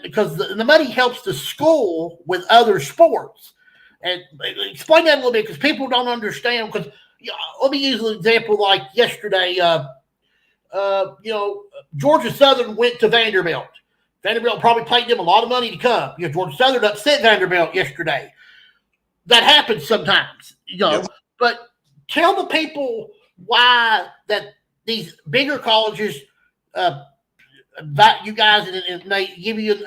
C: Because the money helps the school with other sports. And explain that a little bit, because people don't understand. Because let me use an example like yesterday. Georgia Southern went to Vanderbilt. Vanderbilt probably paid them a lot of money to come. Georgia Southern upset Vanderbilt yesterday. That happens sometimes,
E: Yes.
C: But tell the people why that these bigger colleges invite you guys and they give you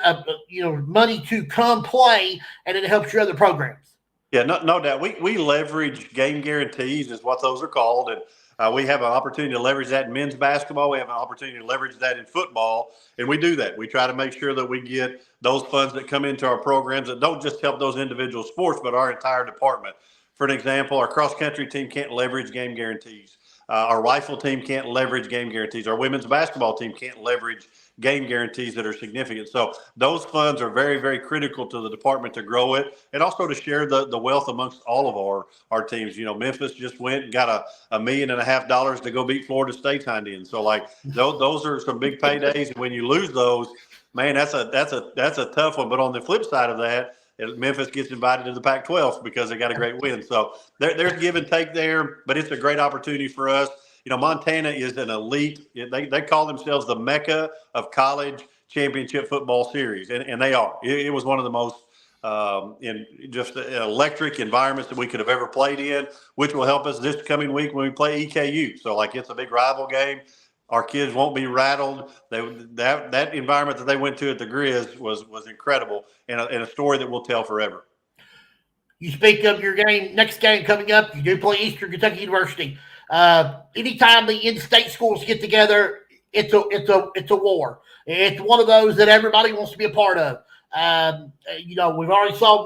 C: money to come play, and it helps your other programs.
E: Yeah, no doubt. We leverage game guarantees is what those are called, and we have an opportunity to leverage that in men's basketball. We have an opportunity to leverage that in football, and we do that. We try to make sure that we get those funds that come into our programs that don't just help those individual sports, but our entire department. For an example, our cross-country team can't leverage game guarantees. Our rifle team can't leverage game guarantees. Our women's basketball team can't leverage game guarantees that are significant. So those funds are very, very critical to the department to grow it and also to share the wealth amongst all of our teams. Memphis just went and got $1.5 million to go beat Florida State tight end. So like those are some big paydays. And when you lose those, man, that's a tough one. But on the flip side of that, Memphis gets invited to the Pac-12 because they got a great win. So there's give and take there, but it's a great opportunity for us. Montana is an elite. They call themselves the Mecca of college championship football series, and they are. It was one of the most in just electric environments that we could have ever played in, which will help us this coming week when we play EKU. So, it's a big rival game. Our kids won't be rattled. That environment that they went to at the Grizz was incredible and a story that we'll tell forever.
C: You speak of your next game coming up. You do play Eastern Kentucky University. Anytime the in-state schools get together, it's a war. It's one of those that everybody wants to be a part of.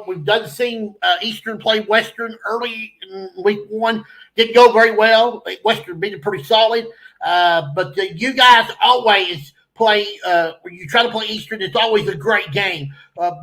C: We've done seen Eastern play Western early in week 1. Didn't go very well. Western being pretty solid. But you guys always play, when you try to play Eastern, it's always a great game.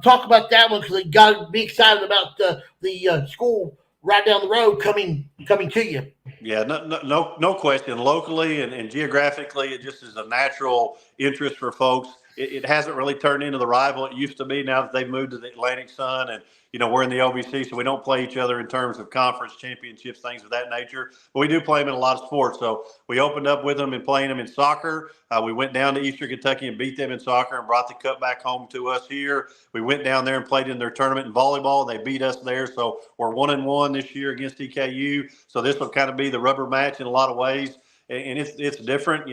C: Talk about that one because you got to be excited about the school right down the road coming to you.
E: Yeah, no question. Locally and geographically, it just is a natural interest for folks. It hasn't really turned into the rival it used to be now that they've moved to the Atlantic Sun and, we're in the OVC, so we don't play each other in terms of conference championships, things of that nature. But we do play them in a lot of sports. So we opened up with them and playing them in soccer. We went down to Eastern Kentucky and beat them in soccer and brought the cup back home to us here. We went down there and played in their tournament in volleyball. They beat us there. So we're 1-1 this year against EKU. So this will kind of be the rubber match in a lot of ways. And it's different,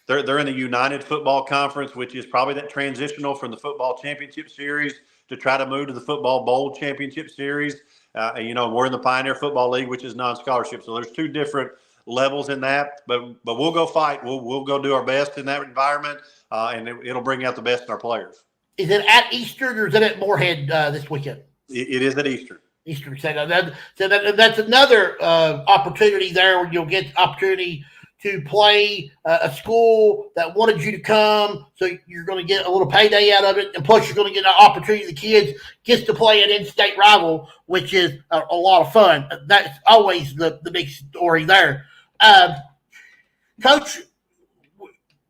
E: They're in the United Football Conference, which is probably that transitional from the football championship series to try to move to the football bowl championship series. We're in the Pioneer Football League, which is non-scholarship. So there's two different levels in that, but we'll go fight. We'll go do our best in that environment, and it'll bring out the best in our players.
C: Is it at Eastern or is it at Morehead this weekend?
E: It is at Eastern.
C: Eastern. So that's another opportunity there where you'll get opportunity to play a school that wanted you to come, so you're going to get a little payday out of it, and plus you're going to get an opportunity. The kids gets to play an in-state rival, which is a lot of fun. That's always the big story there. Coach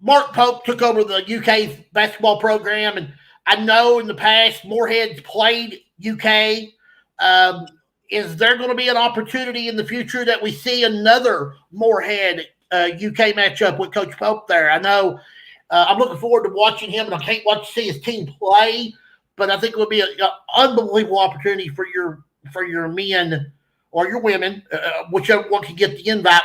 C: Mark Pope took over the UK basketball program, and I know in the past Morehead's played UK. Is there going to be an opportunity in the future that we see another Morehead UK matchup with Coach Pope there? I know I'm looking forward to watching him, and I can't wait to see his team play. But I think it will be an unbelievable opportunity for your men or your women, whichever one can get the invite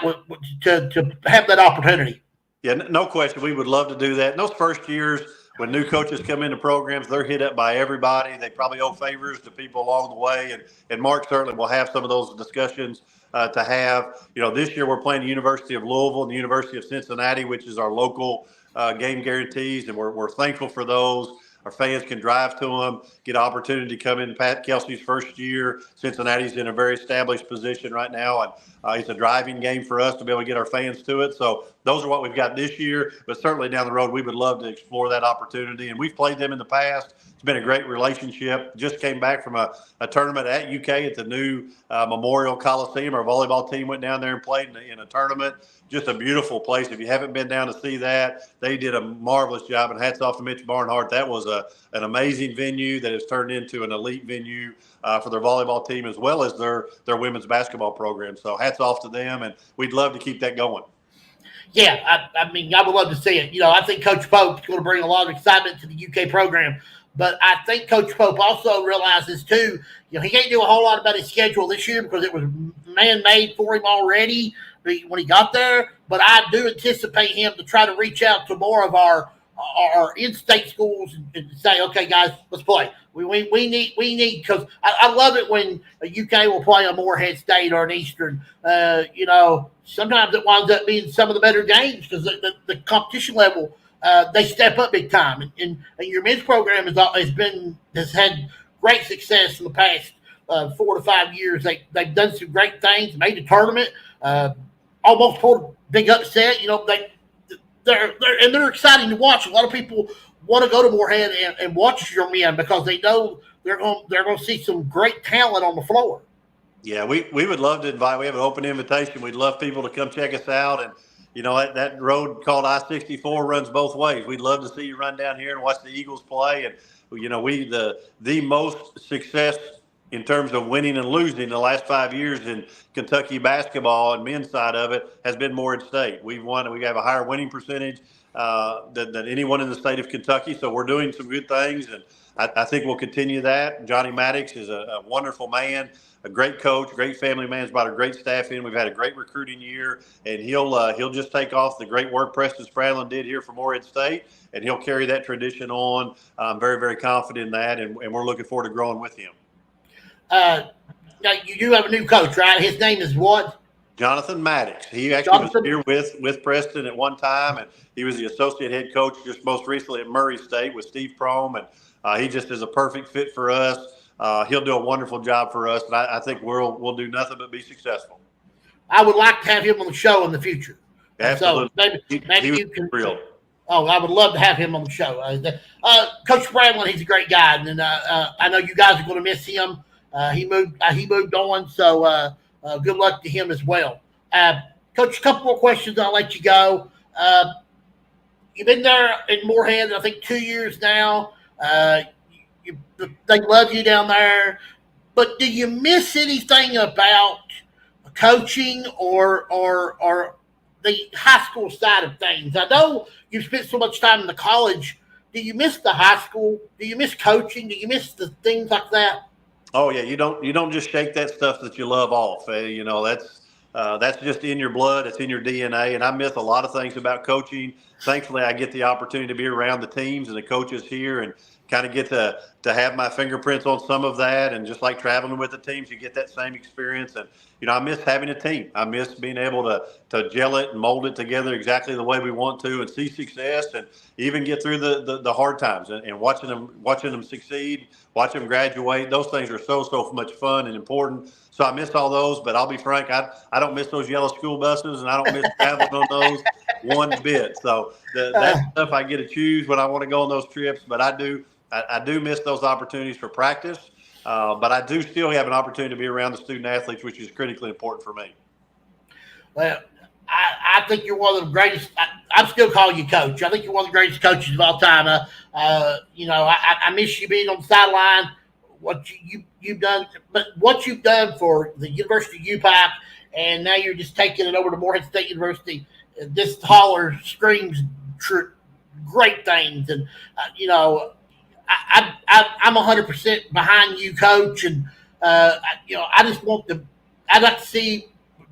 C: to have that opportunity.
E: Yeah, no question. We would love to do that. In those first years, when new coaches come into programs, they're hit up by everybody. They probably owe favors to people along the way, and Mark certainly will have some of those discussions to have. This year we're playing the University of Louisville and the University of Cincinnati, which is our local game guarantees, and we're thankful for those. Our fans can drive to them, get an opportunity to come in Pat Kelsey's first year. Cincinnati's in a very established position right now, and it's a driving game for us to be able to get our fans to it. So those are what we've got this year, but certainly down the road we would love to explore that opportunity. And we've played them in the past. It's been a great relationship. Just came back from a tournament at UK at the new Memorial Coliseum. Our volleyball team went down there and played in a tournament. Just a beautiful place. If you haven't been down to see that, they did a marvelous job, and hats off to Mitch Barnhart. That was an amazing venue that has turned into an elite venue for their volleyball team as well as their women's basketball program. So hats off to them, and we'd love to keep that going.
C: Yeah, I mean, I would love to see it. I think Coach Pope is going to bring a lot of excitement to the UK program. But I think Coach Pope also realizes, too, he can't do a whole lot about his schedule this year because it was man-made for him already when he got there. But I do anticipate him to try to reach out to more of our in-state schools and say, okay, guys, let's play. We need because I love it when a UK will play a Morehead State or an Eastern. Sometimes it winds up being some of the better games because the competition level, they step up big time. And your men's program has had great success in the past 4 to 5 years. They've done some great things, made the tournament, almost pulled a big upset. they're exciting to watch. A lot of people want to go to Morehead and watch your men because they know they're going to see some great talent on the floor.
E: Yeah, we would love to invite. We have an open invitation. We'd love people to come check us out. And, that road called I-64 runs both ways. We'd love to see you run down here and watch the Eagles play. And, the most success in terms of winning and losing the last 5 years in Kentucky basketball and men's side of it has been Morehead State. We've won. We have a higher winning percentage than anyone in the state of Kentucky. So we're doing some good things. And I think we'll continue that. Johnny Maddox is a wonderful man, a great coach, great family man. He's brought a great staff in. We've had a great recruiting year, and he'll just take off the great work Preston Spradlin did here for Morehead State, and he'll carry that tradition on. I'm very, very confident in that, and we're looking forward to growing with him.
C: Now you do have a new coach, right? His name is what?
E: Jonathan Maddox. He actually was here with Preston at one time, and he was the associate head coach just most recently at Murray State with Steve Prohm, and he just is a perfect fit for us. He'll do a wonderful job for us, and I think we'll do nothing but be succcoach
C: I would like to have him on the show in the future.
E: Absolutely.
C: So maybe
E: he
C: you can.
E: Real.
C: Oh, I would love to have him on the show. Coach Spradlin, he's a great guy, and I know you guys are going to miss him. He moved on, so good luck to him as well. Coach, a couple more questions. I'll let you go. You've been there in Morehead, I think, 2 years now. They love you down there, but do you miss anything about coaching or the high school side of things? I know you've spent so much time in the college. Do you miss the high school? Do you miss coaching? Do you miss the things like that?
E: Oh yeah, you don't just shake that stuff that you love off. That's just in your blood. It's in your DNA. And I miss a lot of things about coaching. Thankfully, I get the opportunity to be around the teams and the coaches here and kind of get to have my fingerprints on some of that. And just like traveling with the teams, you get that same experience. And, I miss having a team. I miss being able to gel it and mold it together exactly the way we want to and see success and even get through the hard times and watching them succeed, watch them graduate. Those things are so much fun and important. So I miss all those, but I'll be frank, I don't miss those yellow school buses, and I don't miss traveling on those one bit. So that stuff I get to choose when I want to go on those trips, but I do miss those opportunities for practice. But I do still have an opportunity to be around the student athletes, which is critically important for me.
C: Well, I think you're one of the greatest. I'm still calling you coach. I think you're one of the greatest coaches of all time. I miss you being on the sideline. What you've done, but what you've done for the University of UPAC, and now you're just taking it over to Morehead State University. This holler screams great things, and I'm 100% behind you, Coach, and I just I'd like to see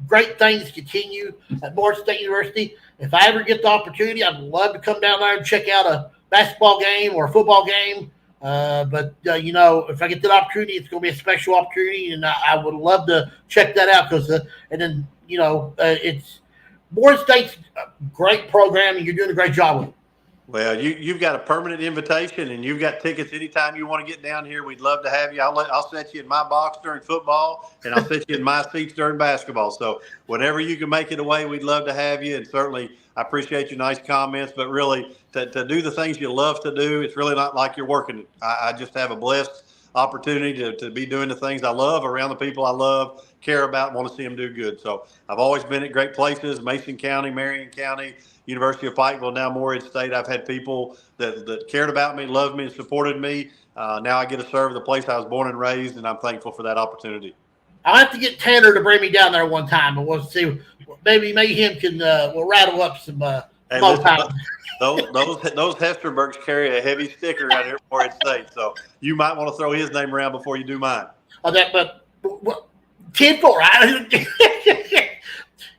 C: great things continue at Morehead State University. If I ever get the opportunity, I'd love to come down there and check out a basketball game or a football game. But if I get that opportunity, it's going to be a special opportunity, and I would love to check that out because, it's Morehead State's a great program, and you're doing a great job with it.
E: Well, you've got a permanent invitation, and you've got tickets anytime you want to get down here. We'd love to have you. I'll set you in my box during football, and I'll set you in my seats during basketball. So whenever you can make it away, we'd love to have you. And certainly, I appreciate your nice comments. But really, to do the things you love to do, it's really not like you're working. I just have a blessed opportunity to be doing the things I love around the people I love, care about, and want to see them do good. So I've always been at great places: Mason County, Marion County, University of Pikeville, now Morehead State. I've had people that cared about me, loved me, and supported me. Now I get to serve the place I was born and raised, and I'm thankful for that opportunity.
C: I'll have to get Tanner to bring me down there one time, and we'll see. Maybe me and him can we'll rattle up some
E: Hey, listen, those Hesterbergs carry a heavy sticker out here at Morehead State, so you might want to throw his name around before you do mine.
C: Oh, but 10-4, right?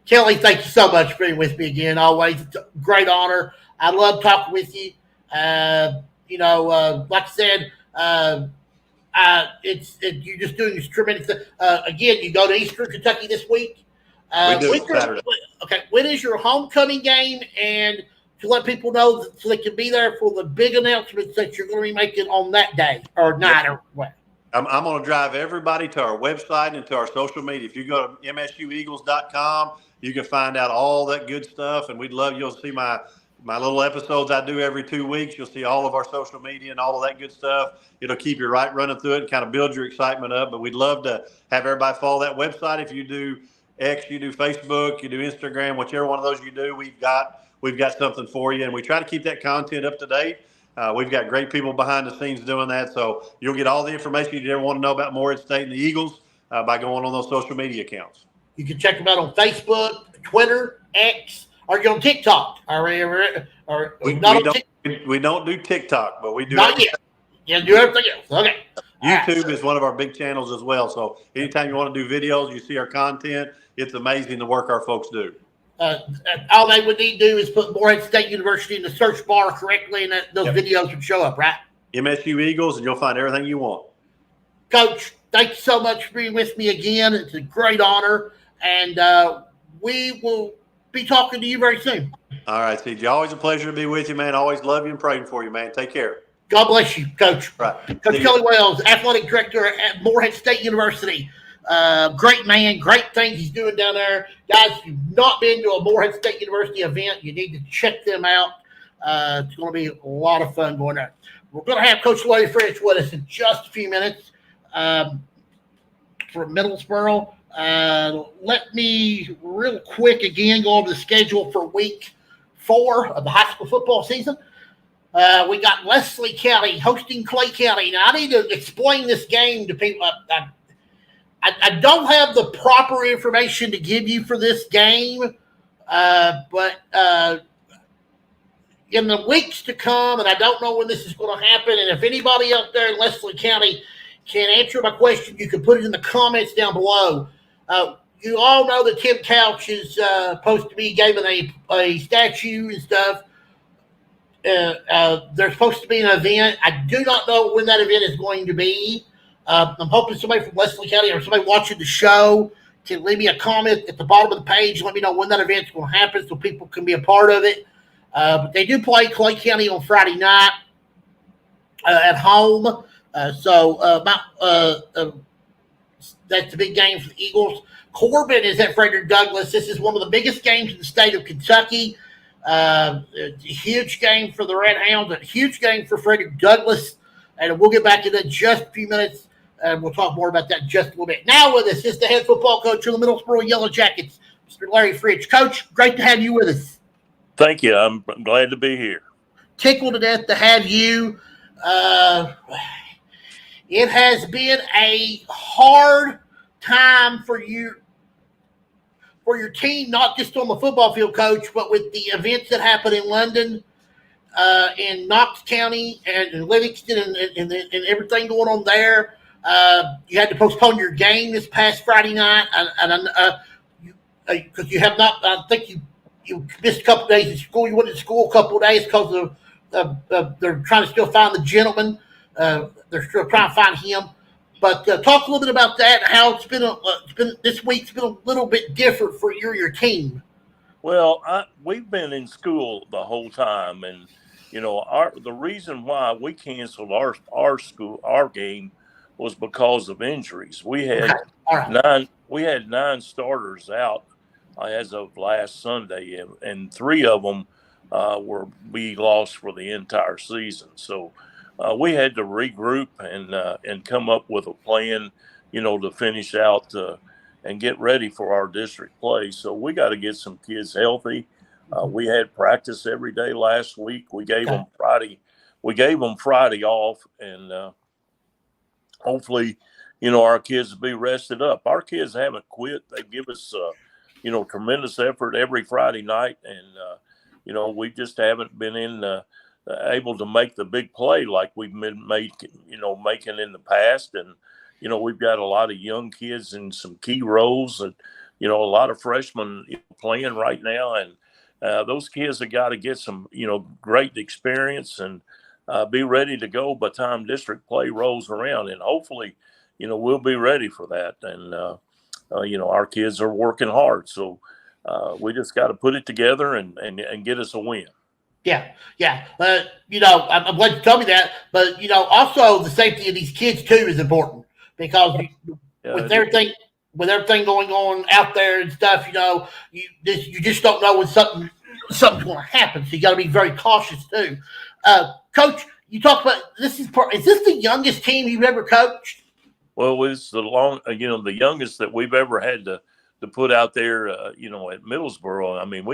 C: Kelly, thank you so much for being with me again. Always great honor. I love talking with you. Like I said, you're just doing this tremendous thing. Again, you go to Eastern Kentucky this week.
E: We do Saturday.
C: Okay, when is your homecoming game? And to let people know so they can be there for the big announcements that you're going to be making on that day or night or what.
E: I'm going to drive everybody to our website and to our social media. If you go to msueagles.com, you can find out all that good stuff, and we'd love you'll see my my little episodes I do every 2 weeks. You'll see all of our social media and all of that good stuff. It'll keep you right running through it and kind of build your excitement up. But we'd love to have everybody follow that website. If you do X, you do Facebook, you do Instagram, whichever one of those you do, we've got something for you. And we try to keep that content up to date. We've got great people behind the scenes doing that. So you'll get all the information you ever want to know about Morehead State and the Eagles by going on those social media accounts.
C: You can check them out on Facebook, Twitter, X. Are you on TikTok?
E: We don't do TikTok, but we do.
C: Not yet. Yeah, do everything else. Okay.
E: YouTube is one of our big channels as well. So anytime you want to do videos, you see our content. It's amazing the work our folks do.
C: All they would need to do is put Morehead State University in the search bar correctly, and those videos would show up, right?
E: MSU Eagles, and you'll find everything you want.
C: Coach, thank you so much for being with me again. It's a great honor, and we will be talking to you very soon.
E: All right, CJ. Always a pleasure to be with you, man. Always love you and praying for you, man. Take care.
C: God bless you, Coach.
E: Right.
C: Coach Kelly Wells, Athletic Director at Morehead State University. Great man, great things he's doing down there. Guys, if you've not been to a Morehead State University event, you need to check them out. It's going to be a lot of fun going there. We're going to have Coach Larry Fritz with us in just a few minutes from Middlesboro. Let me real quick again go over the schedule for week 4 of the high school football season. We got Leslie County hosting Clay County. Now, I need to explain this game to people. I don't have the proper information to give you for this game, but in the weeks to come, and I don't know when this is going to happen, and if anybody out there in Leslie County can answer my question, you can put it in the comments down below. You all know that Tim Couch is supposed to be given a statue and stuff. There's supposed to be an event. I do not know when that event is going to be. I'm hoping somebody from Leslie County or somebody watching the show can leave me a comment at the bottom of the page. Let me know when that event's going to happen so people can be a part of it. But they do play Clay County on Friday night at home. So that's a big game for the Eagles. Corbin is at Frederick Douglass. This is one of the biggest games in the state of Kentucky. It's a huge game for the Red Hounds, a huge game for Frederick Douglass. And we'll get back to that in just a few minutes. And we'll talk more about that in just a little bit. Now with us is the head football coach of the Middlesboro Yellow Jackets, Mr. Larry Fritz. Coach, great to have you with us.
F: Thank you. I'm glad to be here.
C: Tickled to death to have you. It has been a hard time for your team, not just on the football field, Coach, but with the events that happened in London, in Knox County, and Livingston, and everything going on there. You had to postpone your game this past Friday night, because you have not. I think you missed a couple of days of school. You went to school a couple of days because they're trying to still find the gentleman. They're still trying to find him. But talk a little bit about that. How it's been this week's been a little bit different for your team.
F: Well, we've been in school the whole time, and the reason why we canceled our game was because of injuries. We had nine starters out as of last Sunday, and 3 of them we lost for the entire season. So we had to regroup and come up with a plan, to finish out and get ready for our district play. So we got to get some kids healthy. We had practice every day last week. We gave them Friday. We gave them Friday off, and hopefully, our kids will be rested up. Our kids haven't quit. They give us, tremendous effort every Friday night, and we just haven't been able to make the big play like we've been making in the past. And we've got a lot of young kids in some key roles, and a lot of freshmen playing right now, and those kids have got to get some great experience and be ready to go by the time district play rolls around. And hopefully we'll be ready for that. And our kids are working hard, so we just got to put it together and get us a win.
C: Yeah. I'm glad you told me that. But also the safety of these kids too is important, because with everything going on out there and stuff, you just don't know when something something's going to happen. So you got to be very cautious too. Coach, you talked about this is this the youngest team you've ever coached?
F: Well, it's the youngest that we've ever had to put out there, at Middlesboro. I mean,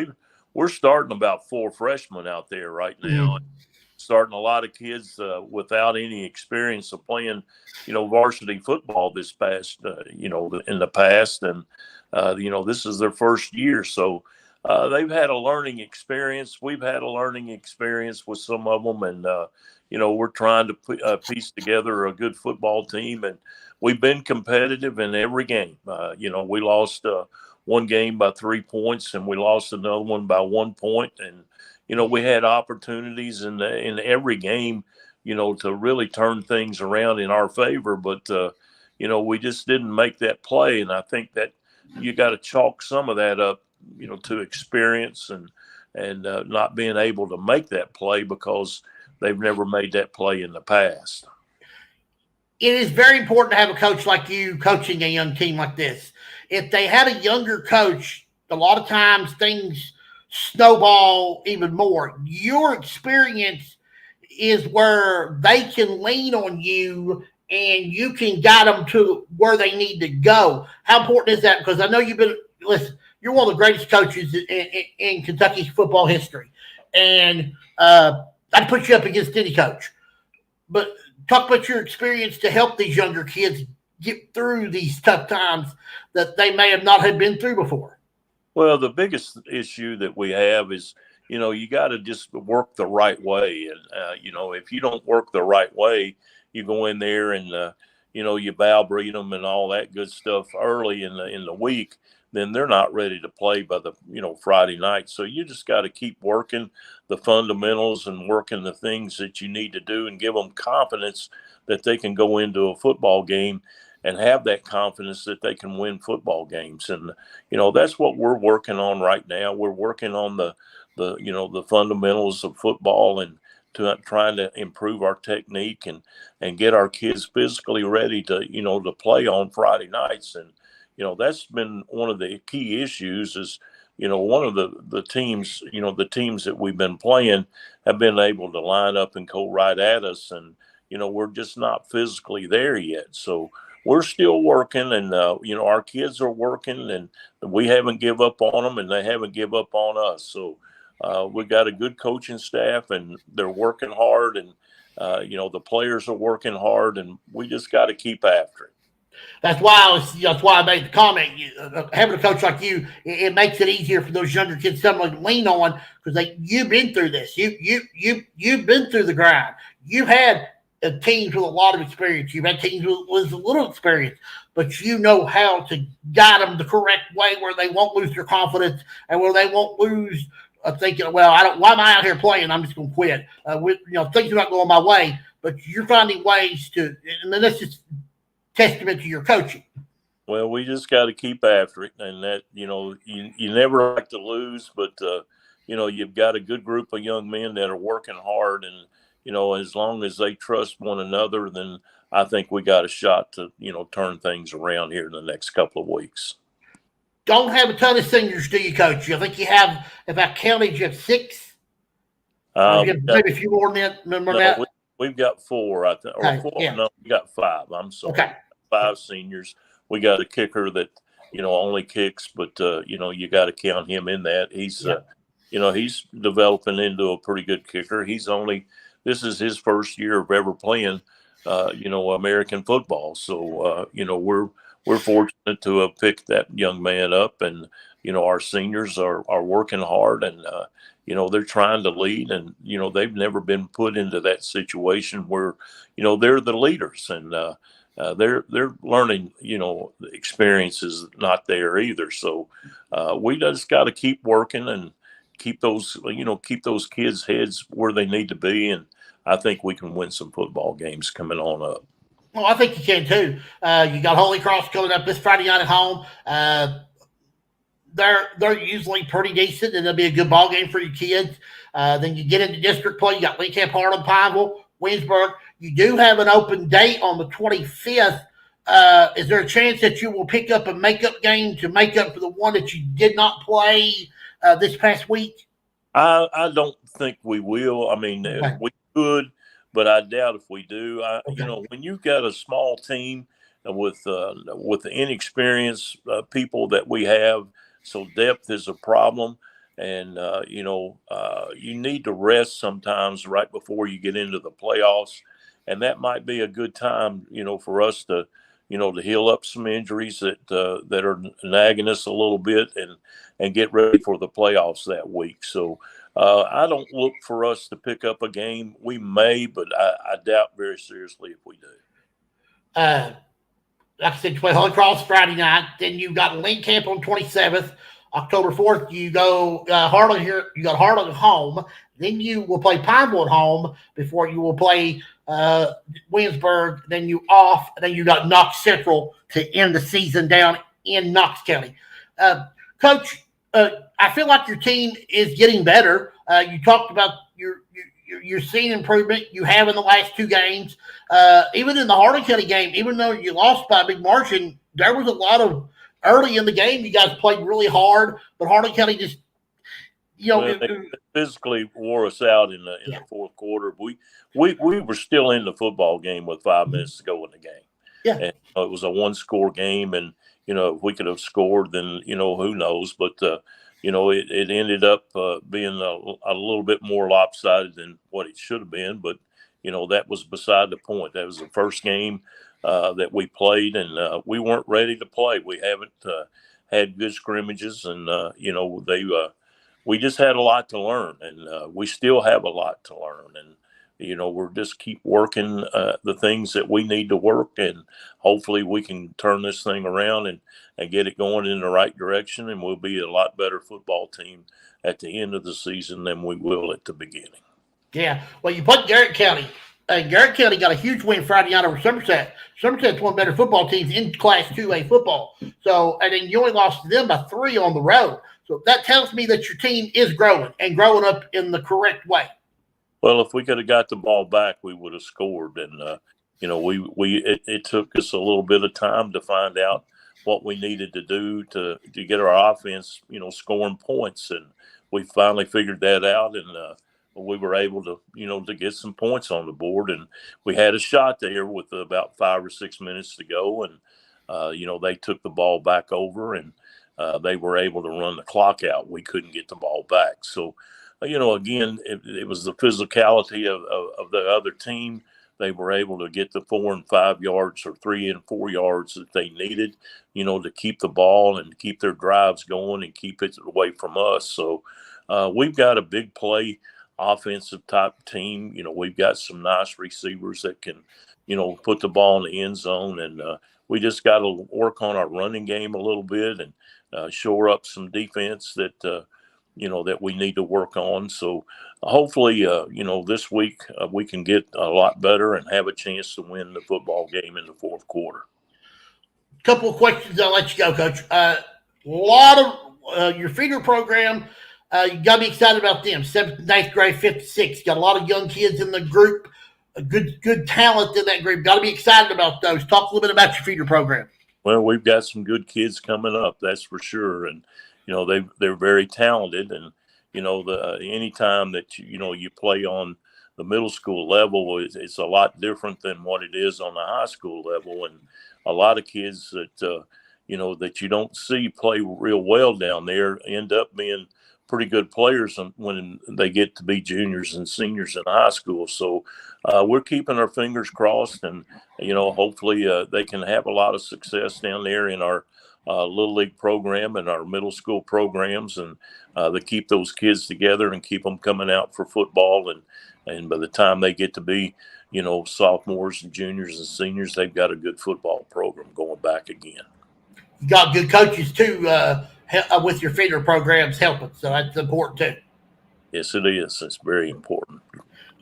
F: we're starting about 4 freshmen out there right now.
C: Mm-hmm.
F: Starting a lot of kids without any experience of playing, varsity football this past, in the past. And, this is their first year. So they've had a learning experience. We've had a learning experience with some of them. And, we're trying to piece together a good football team. And we've been competitive in every game. We lost one game by 3 points and we lost another one by 1 point. And, we had opportunities in every game, to really turn things around in our favor. But, we just didn't make that play. And I think that you got to chalk some of that up, to experience and not being able to make that play because they've never made that play in the past.
C: It is very important to have a coach like you coaching a young team like this. If they had a younger coach, a lot of times things snowball even more. Your experience is where they can lean on you and you can guide them to where they need to go. How important is that? Because I know you're one of the greatest coaches in Kentucky's football history. And I'd put you up against any coach. But talk about your experience to help these younger kids get through these tough times that they may have not had been through before.
F: Well, the biggest issue that we have is, you got to just work the right way. And, if you don't work the right way, you go in there and, you browbeat them and all that good stuff early in the week, then they're not ready to play by the, Friday night. So you just got to keep working the fundamentals and working the things that you need to do and give them confidence that they can go into a football game and have that confidence that they can win football games. And, that's what we're working on right now. We're working on the fundamentals of football and trying to improve our technique and get our kids physically ready to play on Friday nights. And, that's been one of the key issues is, one of the teams, the teams that we've been playing have been able to line up and go right at us. And, we're just not physically there yet. So we're still working and, our kids are working and we haven't give up on them and they haven't give up on us. So we've got a good coaching staff and they're working hard and, the players are working hard and we just got to keep after it.
C: That's why I made the comment. Having a coach like you, it makes it easier for those younger kids someone to lean on because you've been through this. You've been through the grind. You've had teams with a lot of experience. You've had teams with a little experience, but you know how to guide them the correct way where they won't lose their confidence and where they won't lose thinking, well, why am I out here playing? I'm just going to quit. Things are not going my way, but you're finding ways to, and then that's just testament to your coaching.
F: Well, we just got to keep after it, and that you never like to lose, but you've got a good group of young men that are working hard, and as long as they trust one another, then I think we got a shot to turn things around here in the next couple of weeks.
C: Don't have a ton of seniors, do you, Coach? I think you have, if I counted, you have 6. Maybe a few more than that.
F: We've got 4, I think, or 4. Yeah. No, we got 5. I'm sorry.
C: Okay.
F: 5 seniors. We got a kicker that only kicks, but you got to count him in that. He's he's developing into a pretty good kicker. This is his first year of ever playing American football. So we're fortunate to have picked that young man up, and our seniors are working hard, and they're trying to lead, and they've never been put into that situation where they're the leaders, and they're learning. The experience is not there either. So we just got to keep working and keep those kids' heads where they need to be, and I think we can win some football games coming on up.
C: Well, I think you can too. You got Holy Cross coming up this Friday night at home. They're usually pretty decent, and it'll be a good ball game for your kids. Then you get into district play. You got Lee Camp, Harlem, Pineville, Winsburg. You do have an open date on the 25th. Is there a chance that you will pick up a makeup game to make up for the one that you did not play this past week?
F: I don't think we will. I mean,
C: Okay.
F: we could, but I doubt if we do.
C: Okay.
F: When you've got a small team with the inexperienced people that we have, so depth is a problem, and you need to rest sometimes right before you get into the playoffs, and that might be a good time, for us to. To heal up some injuries that are nagging us a little bit, and get ready for the playoffs that week. So I don't look for us to pick up a game. We may, but I doubt very seriously if we do.
C: Like I said, you play Holy Cross Friday night. Then you got Link Camp on 27th. October 4th, you go Harlan here. You got Harlan home. Then you will play Pineville at home before you will play Williamsburg. Then you off. And then you got Knox Central to end the season down in Knox County. Coach, I feel like your team is getting better. You talked about you're seeing improvement you have in the last two games. Even in the Hardin County game, even though you lost by a big margin, there was a lot of early in the game. You guys played really hard, but Hardin County just,
F: they physically wore us out in the fourth quarter. We were still in the football game with 5 minutes to go in the game.
C: Yeah,
F: and it was a one-score game, and if we could have scored, then who knows, but. It ended up being a little bit more lopsided than what it should have been. But, that was beside the point. That was the first game that we played, and we weren't ready to play. We haven't had good scrimmages, and, we just had a lot to learn, and we still have a lot to learn. And, we're just keep working the things that we need to work, and hopefully we can turn this thing around and get it going in the right direction, and we'll be a lot better football team at the end of the season than we will at the beginning.
C: Yeah. Well, you put Garrett County. Garrett County got a huge win Friday night over Somerset. Somerset's one of the better football teams in Class 2A football. So, and then you only lost to them by 3 on the road. So that tells me that your team is growing and growing up in the correct way.
F: Well, if we could have got the ball back, we would have scored. And, it took us a little bit of time to find out what we needed to do to get our offense, scoring points. And we finally figured that out. And we were able to, to get some points on the board. And we had a shot there with about 5 or 6 minutes to go. And, they took the ball back over, and they were able to run the clock out. We couldn't get the ball back. So, again, it was the physicality of the other team. They were able to get the 4 and 5 yards or 3 and 4 yards that they needed, to keep the ball and keep their drives going and keep it away from us. So we've got a big play offensive type team. We've got some nice receivers that can, put the ball in the end zone. And we just got to work on our running game a little bit and shore up some defense that, that we need to work on. So hopefully, this week we can get a lot better and have a chance to win the football game in the fourth quarter.
C: Couple of questions. I'll let you go, Coach. A lot of your feeder program, you got to be excited about them. 7th and 8th grade, 5th to 6th. Got a lot of young kids in the group, a good talent in that group. Got to be excited about those. Talk a little bit about your feeder program.
F: Well, we've got some good kids coming up, that's for sure. And, they're very talented, and anytime that you play on the middle school level, it's a lot different than what it is on the high school level. And a lot of kids that that you don't see play real well down there end up being pretty good players when they get to be juniors and seniors in high school. So we're keeping our fingers crossed, and hopefully they can have a lot of success down there in our Little League program and our middle school programs, and they keep those kids together and keep them coming out for football. And by the time they get to be, sophomores and juniors and seniors, they've got a good football program going back again.
C: You got good coaches too with your feeder programs helping, so that's important too.
F: Yes, it is. It's very important.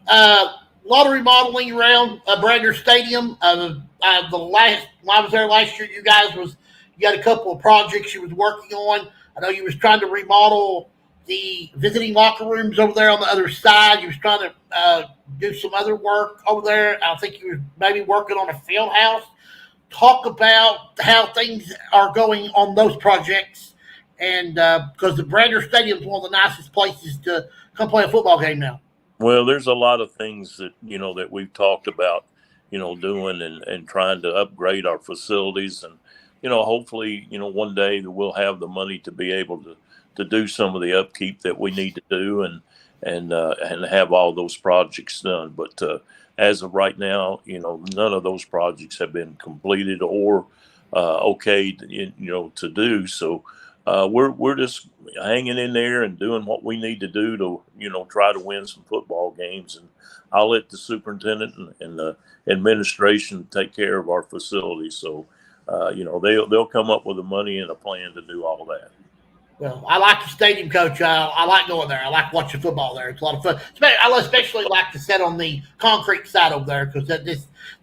C: A lot of remodeling around Bradner Stadium. When I was there last year, you got a couple of projects you was working on. I know you was trying to remodel the visiting locker rooms over there on the other side. You was trying to do some other work over there. I think you were maybe working on a field house. Talk about how things are going on those projects and because the Brander Stadium is one of the nicest places to come play a football game now.
F: Well, there's a lot of things that, that we've talked about, doing and trying to upgrade our facilities. And, hopefully, one day that we'll have the money to be able to do some of the upkeep that we need to do and have all those projects done. But as of right now, none of those projects have been completed or okayed, to do. So we're just hanging in there and doing what we need to do to, try to win some football games. And I'll let the superintendent and the administration take care of our facilities. So, they'll come up with the money and a plan to do all that.
C: Well, I like the stadium, Coach. I like going there. I like watching football there. It's a lot of fun. I especially like to sit on the concrete side over there because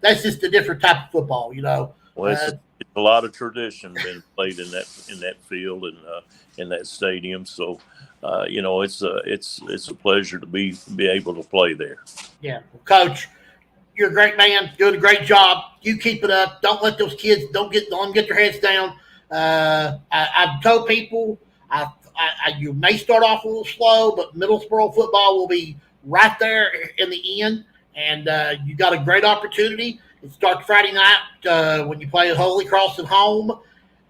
C: that's just a different type of football,
F: Well, it's a lot of tradition been played in that field and in that stadium. So, it's a pleasure to be able to play there.
C: Yeah, well, Coach, you're a great man. Doing a great job. You keep it up. Don't let those kids don't let them get their heads down. I've told people you may start off a little slow, but Middlesboro football will be right there in the end, and you got a great opportunity. It starts Friday night when you play at Holy Cross at home.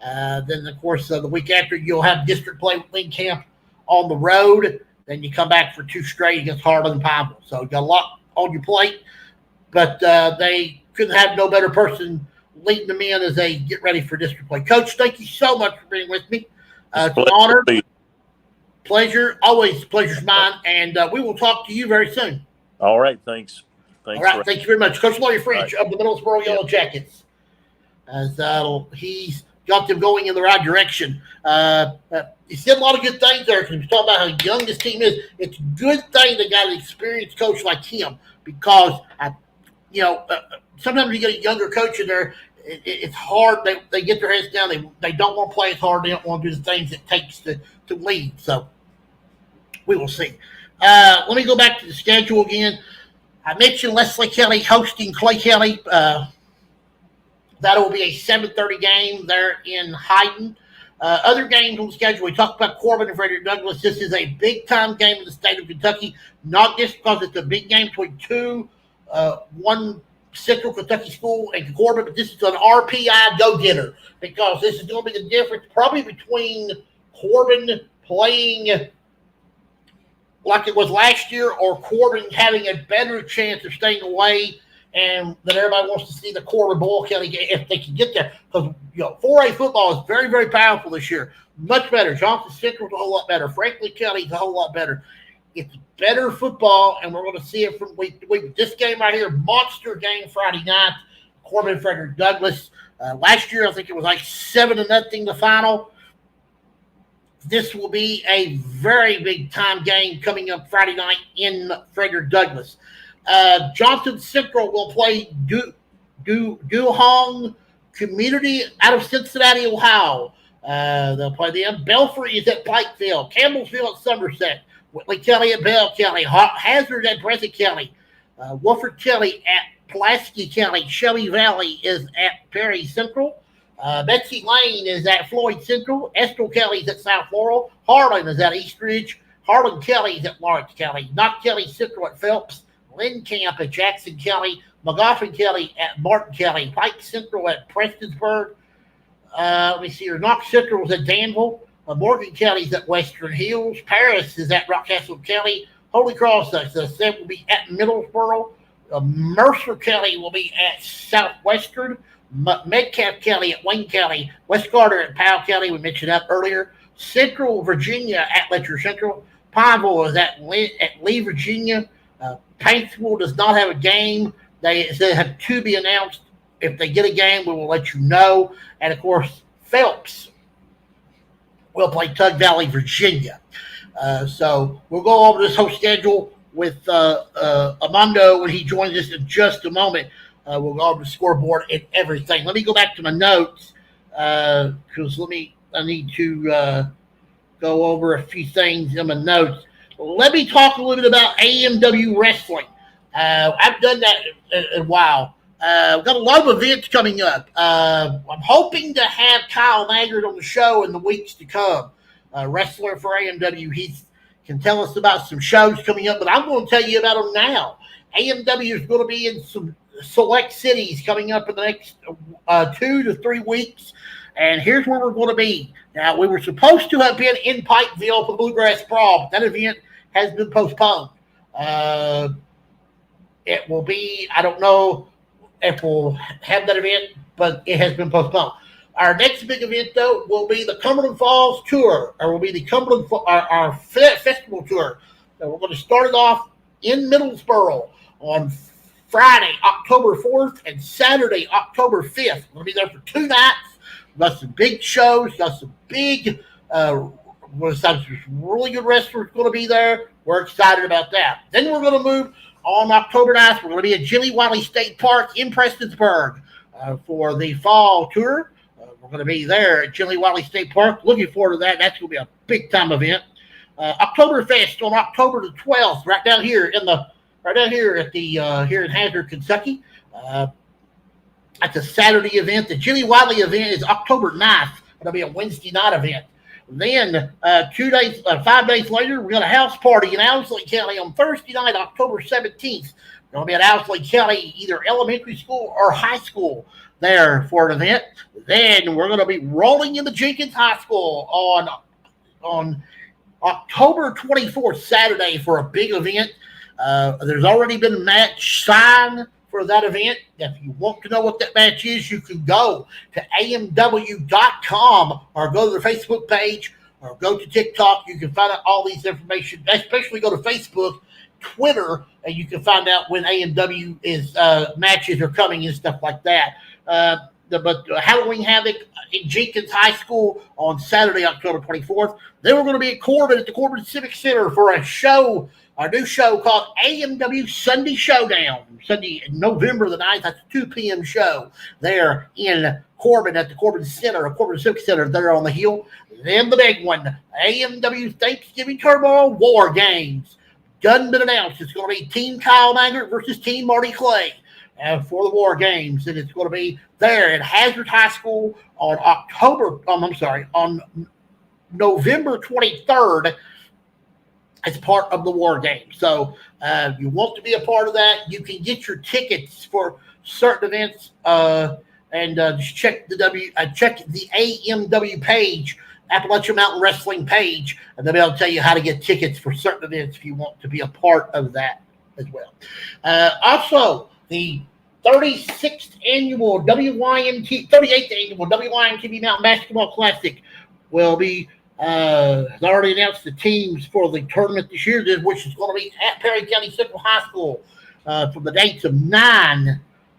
C: Then, of course, the week after, you'll have district play with League Camp on the road. Then you come back for 2 straight against Harlan and Pineville. So you got a lot on your plate, but they couldn't have no better person leading them in as they get ready for district play. Coach, thank you so much for being with me. It's an honor. Pleasure. Always pleasure's mine. And we will talk to you very soon.
F: All right. Thanks.
C: All right. Thank you very much. Coach Larry French of the Middlesboro Yellow Jackets. As he's got them going in the right direction. He said a lot of good things there because he was talking about how young this team is. It's a good thing they got an experienced coach like him because, sometimes you get a younger coach in there, it's hard. They get their heads down. They don't want to play as hard. They don't want to do the things it takes to lead. So we will see. Let me go back to the schedule again. I mentioned Leslie Kelly hosting Clay Kelly. That will be a 7:30 game there in Hyden. Other games on the schedule, we talked about Corbin and Frederick Douglass. This is a big-time game in the state of Kentucky, not just because it's a big game between one Central Kentucky school and Corbin, but this is an RPI go-getter because this is going to be the difference probably between Corbin playing like it was last year or Corbin having a better chance of staying away, and that everybody wants to see the Corbin Boyle Kelly game if they can get there. Because 4A football is very, very powerful this year. Much better. Johnson Central's a whole lot better. Franklin Kelly's a whole lot better. It's better football, and we're going to see it from week to week. This game right here, monster game Friday night. Corbin Frederick Douglass. Last year, I think it was like 7-0 the final. This will be a very big time game coming up Friday night in Frederick Douglass. Johnson Central will play Duhong Community out of Cincinnati, Ohio. They'll play them. Belfry is at Pikeville. Campbellsville at Somerset. Whitley Kelly at Bell Kelly. Hazard at Breathitt Kelly. Wofford Kelly at Pulaski Kelly. Shelby Valley is at Perry Central. Betsy Lane is at Floyd Central. Estill Kelly's at South Laurel. Harlan is at East Ridge. Harlan Kelly's at Lawrence Kelly. Knox Kelly Central at Phelps. Lynn Camp at Jackson Kelly. McGoffin Kelly at Martin Kelly. Pike Central at Prestonsburg. Let me see here. Knox Central is at Danville. Morgan Kelly's at Western Hills. Paris is at Rockcastle Kelly. Holy Cross, will be at Middlesboro. Mercer Kelly will be at Southwestern. Metcalf Kelly at Wayne Kelly. West Carter at Powell Kelly. We mentioned that earlier. Central Virginia at Letcher Central. Pineville is at Lee, Virginia. Paintsville does not have a game. They have to be announced. If they get a game, we will let you know. And, of course, Phelps will play Tug Valley, Virginia. So we'll go over this whole schedule with Armando when he joins us in just a moment. We'll go over the scoreboard and everything. Let me go back to my notes because I need to go over a few things in my notes. Let me talk a little bit about AMW Wrestling. I've done that in a while. We've got a lot of events coming up. I'm hoping to have Kyle Maggard on the show in the weeks to come. wrestler for AMW. He can tell us about some shows coming up, but I'm going to tell you about them now. AMW is going to be in some select cities coming up in the next 2 to 3 weeks. And here's where we're going to be. Now, we were supposed to have been in Pikeville for the Bluegrass Brawl, but that event has been postponed. It will be, I don't know if we'll have that event, but it has been postponed. Our next big event, though, will be the Cumberland Falls Tour, or will be the Cumberland our festival tour. So we're going to start it off in Middlesboro on Friday, October 4th, and Saturday, October 5th. We're going to be there for 2 nights. We've got some big shows, got some big, some really good wrestlers going to be there. We're excited about that. Then we're going to move on October 9th. We're going to be at Jilly Wiley State Park in Prestonsburg for the fall tour. We're going to be there at Jilly Wiley State Park. Looking forward to that. That's going to be a big time event. Oktoberfest on October the 12th, right down here here in Hazard, Kentucky. That's a Saturday event. The Jilly Wiley event is October 9th. It'll be a Wednesday night event. Then 5 days later, we're going to house party in Owsley County on Thursday night, October 17th. We're going to be at Owsley County, either elementary school or high school there for an event. Then we're going to be rolling into Jenkins High School on October 24th, Saturday, for a big event. There's already been a match signed for that event. If you want to know what that match is, you can go to amw.com or go to the Facebook page or go to TikTok. You can find out all these information, especially go to Facebook, Twitter, and you can find out when AMW is matches are coming and stuff like that. But Halloween Havoc in Jenkins High School on Saturday, October 24th. Then we're going to be at Corbin at the Corbin Civic Center for a show, our new show called AMW Sunday Showdown. Sunday, November the 9th. That's a 2 p.m. show there in Corbin at the Corbin Center, Corbin Civic Center there on the hill. Then the big one, AMW Thanksgiving Turmoil War Games. Done been announced. It's going to be Team Kyle Maggart versus Team Marty Clay for the War Games. And it's going to be there at Hazard High School on November 23rd. As part of the War Games. So if you want to be a part of that, you can get your tickets for certain events and just check the AMW page, Appalachian Mountain Wrestling page, and they'll be able to tell you how to get tickets for certain events if you want to be a part of that as well. Also, the 38th annual WYMT Mountain Basketball Classic will be has already announced the teams for the tournament this year, which is going to be at Perry County Central High School from the dates of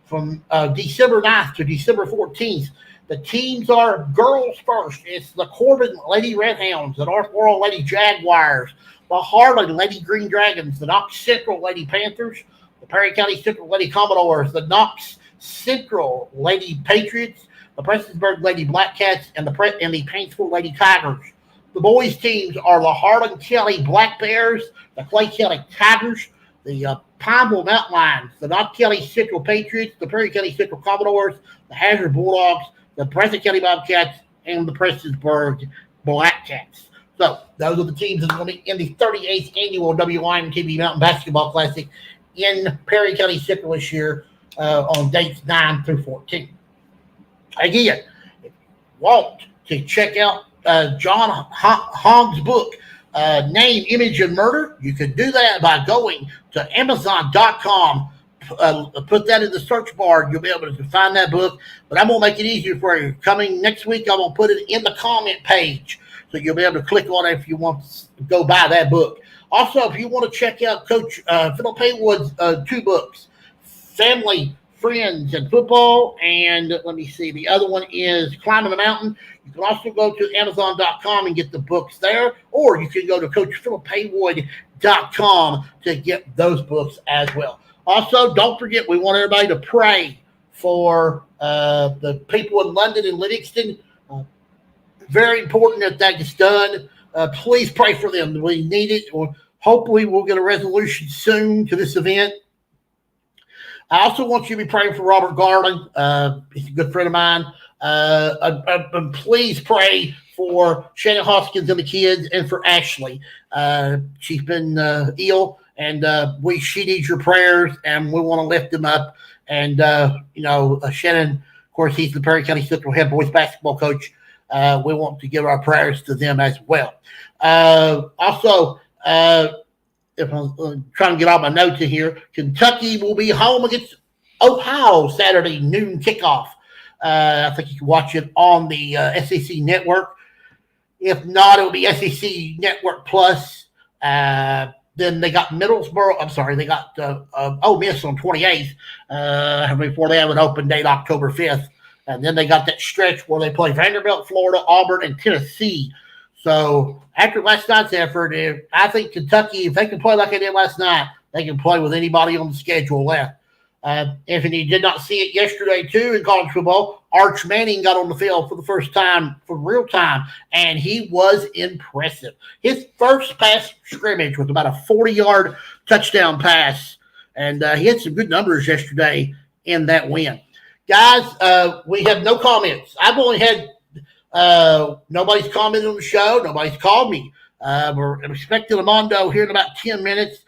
C: from December 9th to December 14th. The teams are girls first. It's the Corbin Lady Redhounds, the North Laurel Lady Jaguars, the Harlan Lady Green Dragons, the Knox Central Lady Panthers, the Perry County Central Lady Commodores, the Knox Central Lady Patriots, the Prestonsburg Lady Black Cats, and the Paintsville Lady Tigers. The boys' teams are the Harlan County Black Bears, the Clay County Tigers, the Pineville Mountain Lions, the Knox County Central Patriots, the Perry County Central Commodores, the Hazard Bulldogs, the Preston County Bobcats, and the Prestonsburg Black Cats. So those are the teams that are going to be in the 38th annual WYMT Mountain Basketball Classic in Perry County Central this year on dates 9 through 14. Again, if you want to check out John Hogg's book, Name, Image, and Murder, you can do that by going to Amazon.com. Put that in the search bar. You'll be able to find that book. But I'm going to make it easier for you. Coming next week, I'm going to put it in the comment page. So you'll be able to click on it if you want to go buy that book. Also, if you want to check out Coach Philip Haywood's 2 books, Family, Friends, and Football, and let me see, the other one is Climbing the Mountain. You can also go to Amazon.com and get the books there, or you can go to CoachPhilipHaywood.com to get those books as well. Also, don't forget, we want everybody to pray for the people in London and Livingston. Very important that gets done. Please pray for them. We need it. Hopefully, we'll get a resolution soon to this event. I also want you to be praying for Robert Garland. He's a good friend of mine. And please pray for Shannon Hoskins and the kids, and for Ashley. She's been ill, and she needs your prayers, and we want to lift them up. And Shannon, of course, he's the Perry County Central head boys basketball coach. We want to give our prayers to them as well. Also, if I'm trying to get all my notes in here, Kentucky will be home against Ohio Saturday noon kickoff. I think you can watch it on the SEC network. If not, it will be SEC Network Plus. Then they got Middlesboro. I'm sorry, they got Ole Miss on 28th. Before they have an open date, October 5th. And then they got that stretch where they play Vanderbilt, Florida, Auburn, and Tennessee. So after last night's effort, I think Kentucky, if they can play like they did last night, they can play with anybody on the schedule left. If you did not see it yesterday, too, in college football, Arch Manning got on the field for the first time, for real time, and he was impressive. His first pass scrimmage was about a 40-yard touchdown pass, and he had some good numbers yesterday in that win. Guys, we have no comments. I've only had nobody's commented on the show. Nobody's called me. We're expecting Armando here in about 10 minutes.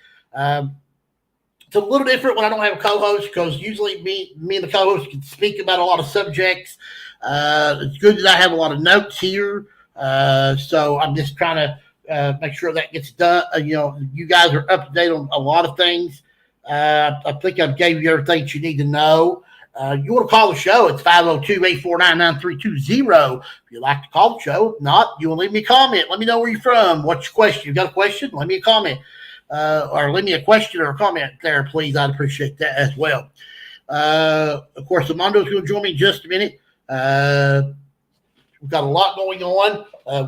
C: It's a little different when I don't have a co-host, because usually me and the co-host can speak about a lot of subjects. It's good that I have a lot of notes here. So I'm just trying to make sure that gets done. You guys are up to date on a lot of things. I think I've gave you everything you need to know. You want to call the show, it's 502-849-9320. If you'd like to call the show. If not, you will leave me a comment. Let me know where you're from. What's your question? You got a question? Leave me a comment. Or leave me a question or a comment there, please. I'd appreciate that as well. Of course, Armando's going to join me in just a minute. We've got a lot going on.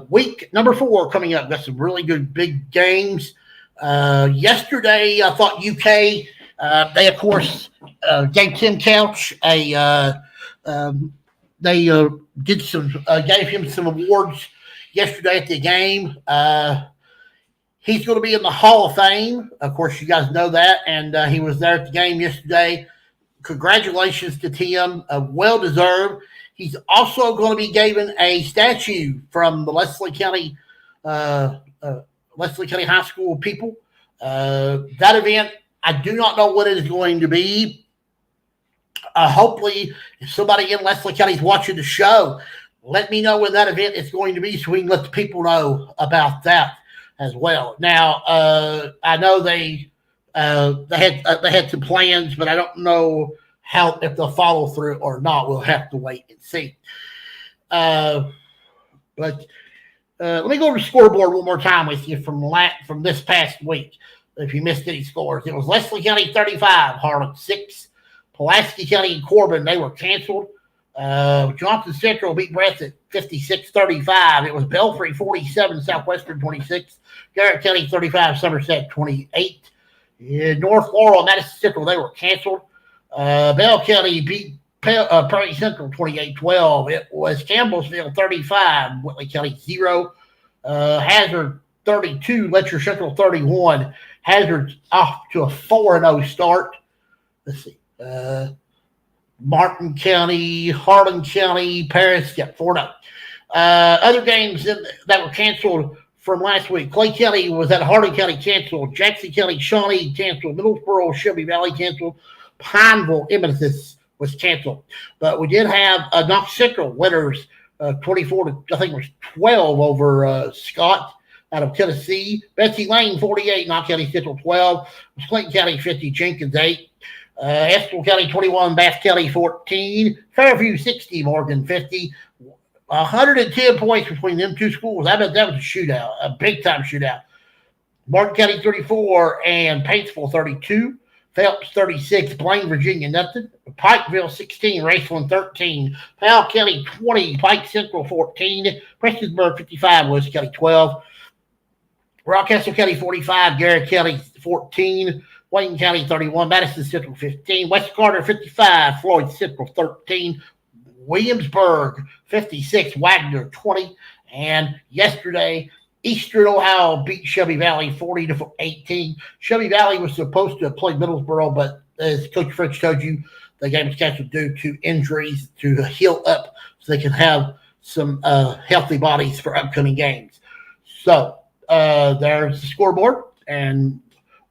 C: Week number 4 coming up. Got some really good big games. Yesterday, I thought UK, they, of course, gave Tim Couch gave him some awards yesterday at the game. He's going to be in the Hall of Fame. Of course, you guys know that. And he was there at the game yesterday. Congratulations to Tim. Well-deserved. He's also going to be given a statue from the Leslie County High School people. That event, I do not know what it is going to be. Hopefully, if somebody in Leslie County is watching the show, let me know when that event is going to be so we can let the people know about that as well. Now, I know they had some plans, but I don't know if they'll follow through or not. We'll have to wait and see. But let me go to the scoreboard one more time with you from this past week. If you missed any scores, it was Leslie County 35, Harlan 6, Pulaski County and Corbin, they were canceled. Johnson Central beat Breathitt 56-35. It was Belfry 47, Southwestern 26, Garrett County 35, Somerset 28. North Laurel, Madison Central, they were canceled. Bell County beat Prairie Central 28-12. It was Campbellsville 35, Whitley County 0. Hazard 32, Letcher Central 31. Hazard's off to a 4-0 start. Let's see. Martin County, Harlan County, Paris got 4-0. Other games that were canceled from last week. Clay County was at Hardin County canceled. Jackson County, Shawnee canceled. Middlesboro, Shelby Valley canceled. Pineville, Imminence was canceled. But we did have Knox Central winners 24 to, I think it was 12 over Scott out of Tennessee. Betsy Lane 48, Knox County Central 12. Clinton County 50, Jenkins 8. Estill County 21, Bath County 14, Fairview 60, Morgan 50. 110 points between them two schools. I bet that was a shootout, a big-time shootout. Martin County 34 and Paintsville 32. Phelps 36, Blaine, Virginia, nothing. Pikeville 16, Raceland 13. Powell County 20, Pike Central 14. Prestonsburg 55, Wilson County 12. Rockcastle County 45, Garrett County 14. Wayne County 31, Madison Central 15, West Carter 55, Floyd Central 13, Williamsburg 56, Wagner 20, and yesterday Eastern Ohio beat Shelby Valley 40-18. Shelby Valley was supposed to have played Middlesboro, but as Coach French told you, the game was canceled due to injuries to heal up so they can have some healthy bodies for upcoming games. So there's the scoreboard, and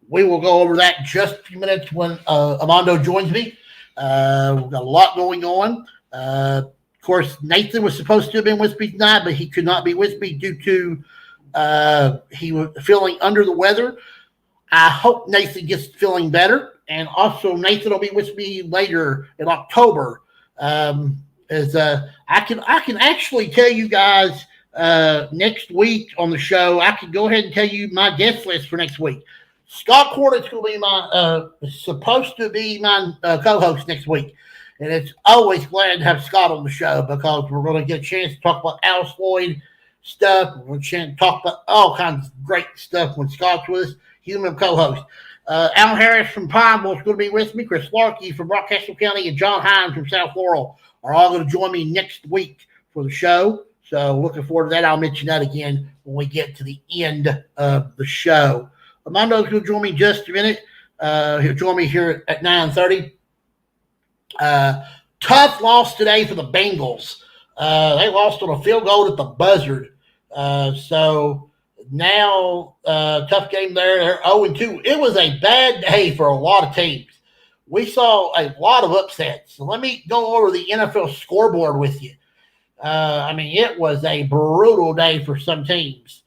C: we will go over that in just a few minutes when Armando joins me. We've got a lot going on. Of course, Nathan was supposed to have been with me tonight, but he could not be with me due to he was feeling under the weather. I hope Nathan gets feeling better. And also, Nathan will be with me later in October. As I can actually tell you guys next week on the show. I can go ahead and tell you my guest list for next week. Scott Cornett's going to be my supposed to be my co-host next week, and it's always glad to have Scott on the show because we're going to get a chance to talk about Alice Floyd stuff. We're going to talk about all kinds of great stuff when Scott's with us. Human co-host. Alan Harris from Pineville is going to be with me. Chris Larkey from Rockcastle County and John Hines from South Laurel are all going to join me next week for the show. So looking forward to that. I'll mention that again when we get to the end of the show. Armando's going to join me in just a minute. He'll join me here at 9:30. Tough loss today for the Bengals. They lost on a field goal at the buzzer. So now, tough game there. They're 0-2. It was a bad day for a lot of teams. We saw a lot of upsets. So let me go over the NFL scoreboard with you. It was a brutal day for some teams.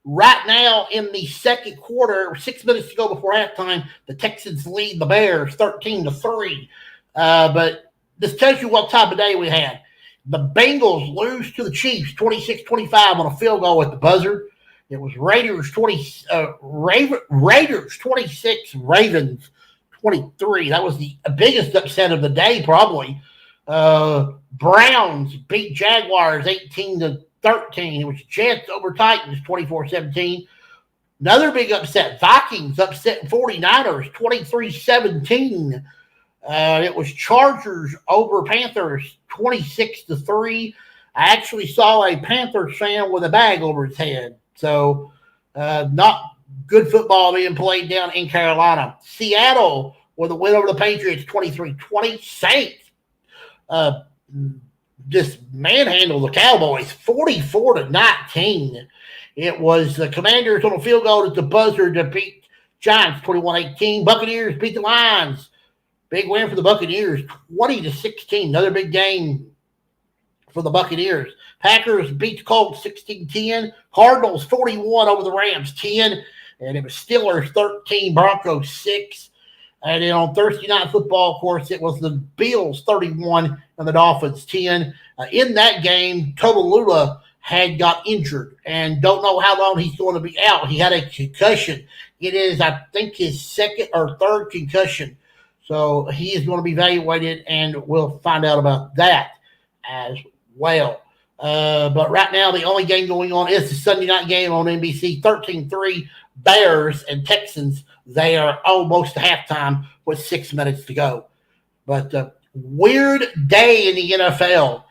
C: Right now in the second quarter, 6 minutes to go before halftime, the Texans lead the Bears 13-3. But this tells you what type of day we had. The Bengals lose to the Chiefs 26-25 on a field goal at the buzzer. It was Raiders 26, Ravens 23. That was the biggest upset of the day, probably. Browns beat Jaguars 18-13. It was Jets over Titans 24-17. Another big upset. Vikings upset 49ers 23-17. It was Chargers over Panthers 26-3. I actually saw a Panthers fan with a bag over his head. So not good football being played down in Carolina. Seattle with a win over the Patriots 23-20. Saints just manhandled the Cowboys 44-19. It was the Commanders on a field goal at the buzzer to beat Giants 21-18. Buccaneers beat the Lions. Big win for the Buccaneers, 20-16. Another big game for the Buccaneers. Packers beat the Colts 16-10. Cardinals 41 over the Rams 10. And it was Steelers 13, Broncos 6. And then on Thursday Night Football, of course, it was the Bills 31 and the Dolphins 10. In that game, Tobelula had got injured and don't know how long he's going to be out. He had a concussion. It is, I think, his second or third concussion. So he is going to be evaluated, and we'll find out about that as well. But right now, the only game going on is the Sunday night game on NBC, 13-3, Bears and Texans. They are almost to halftime with 6 minutes to go. But weird day in the NFL.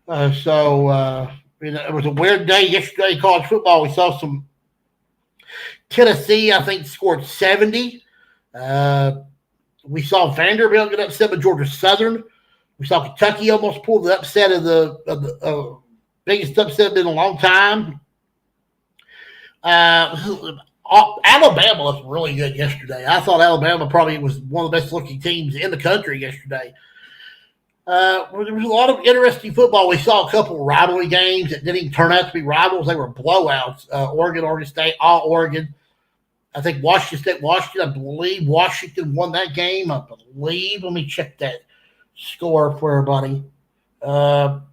C: It was a weird day yesterday, college football. We saw some Tennessee, I think, scored 70. We saw Vanderbilt get upset with Georgia Southern. We saw Kentucky almost pull the upset of the biggest upset in a long time. Alabama looked really good yesterday. I thought Alabama probably was one of the best looking teams in the country yesterday. There was a lot of interesting football. We saw a couple of rivalry games that didn't even turn out to be rivals. They were blowouts. Oregon State, all Oregon. I think Washington, I believe Washington won that game. I believe. Let me check that score for everybody. Football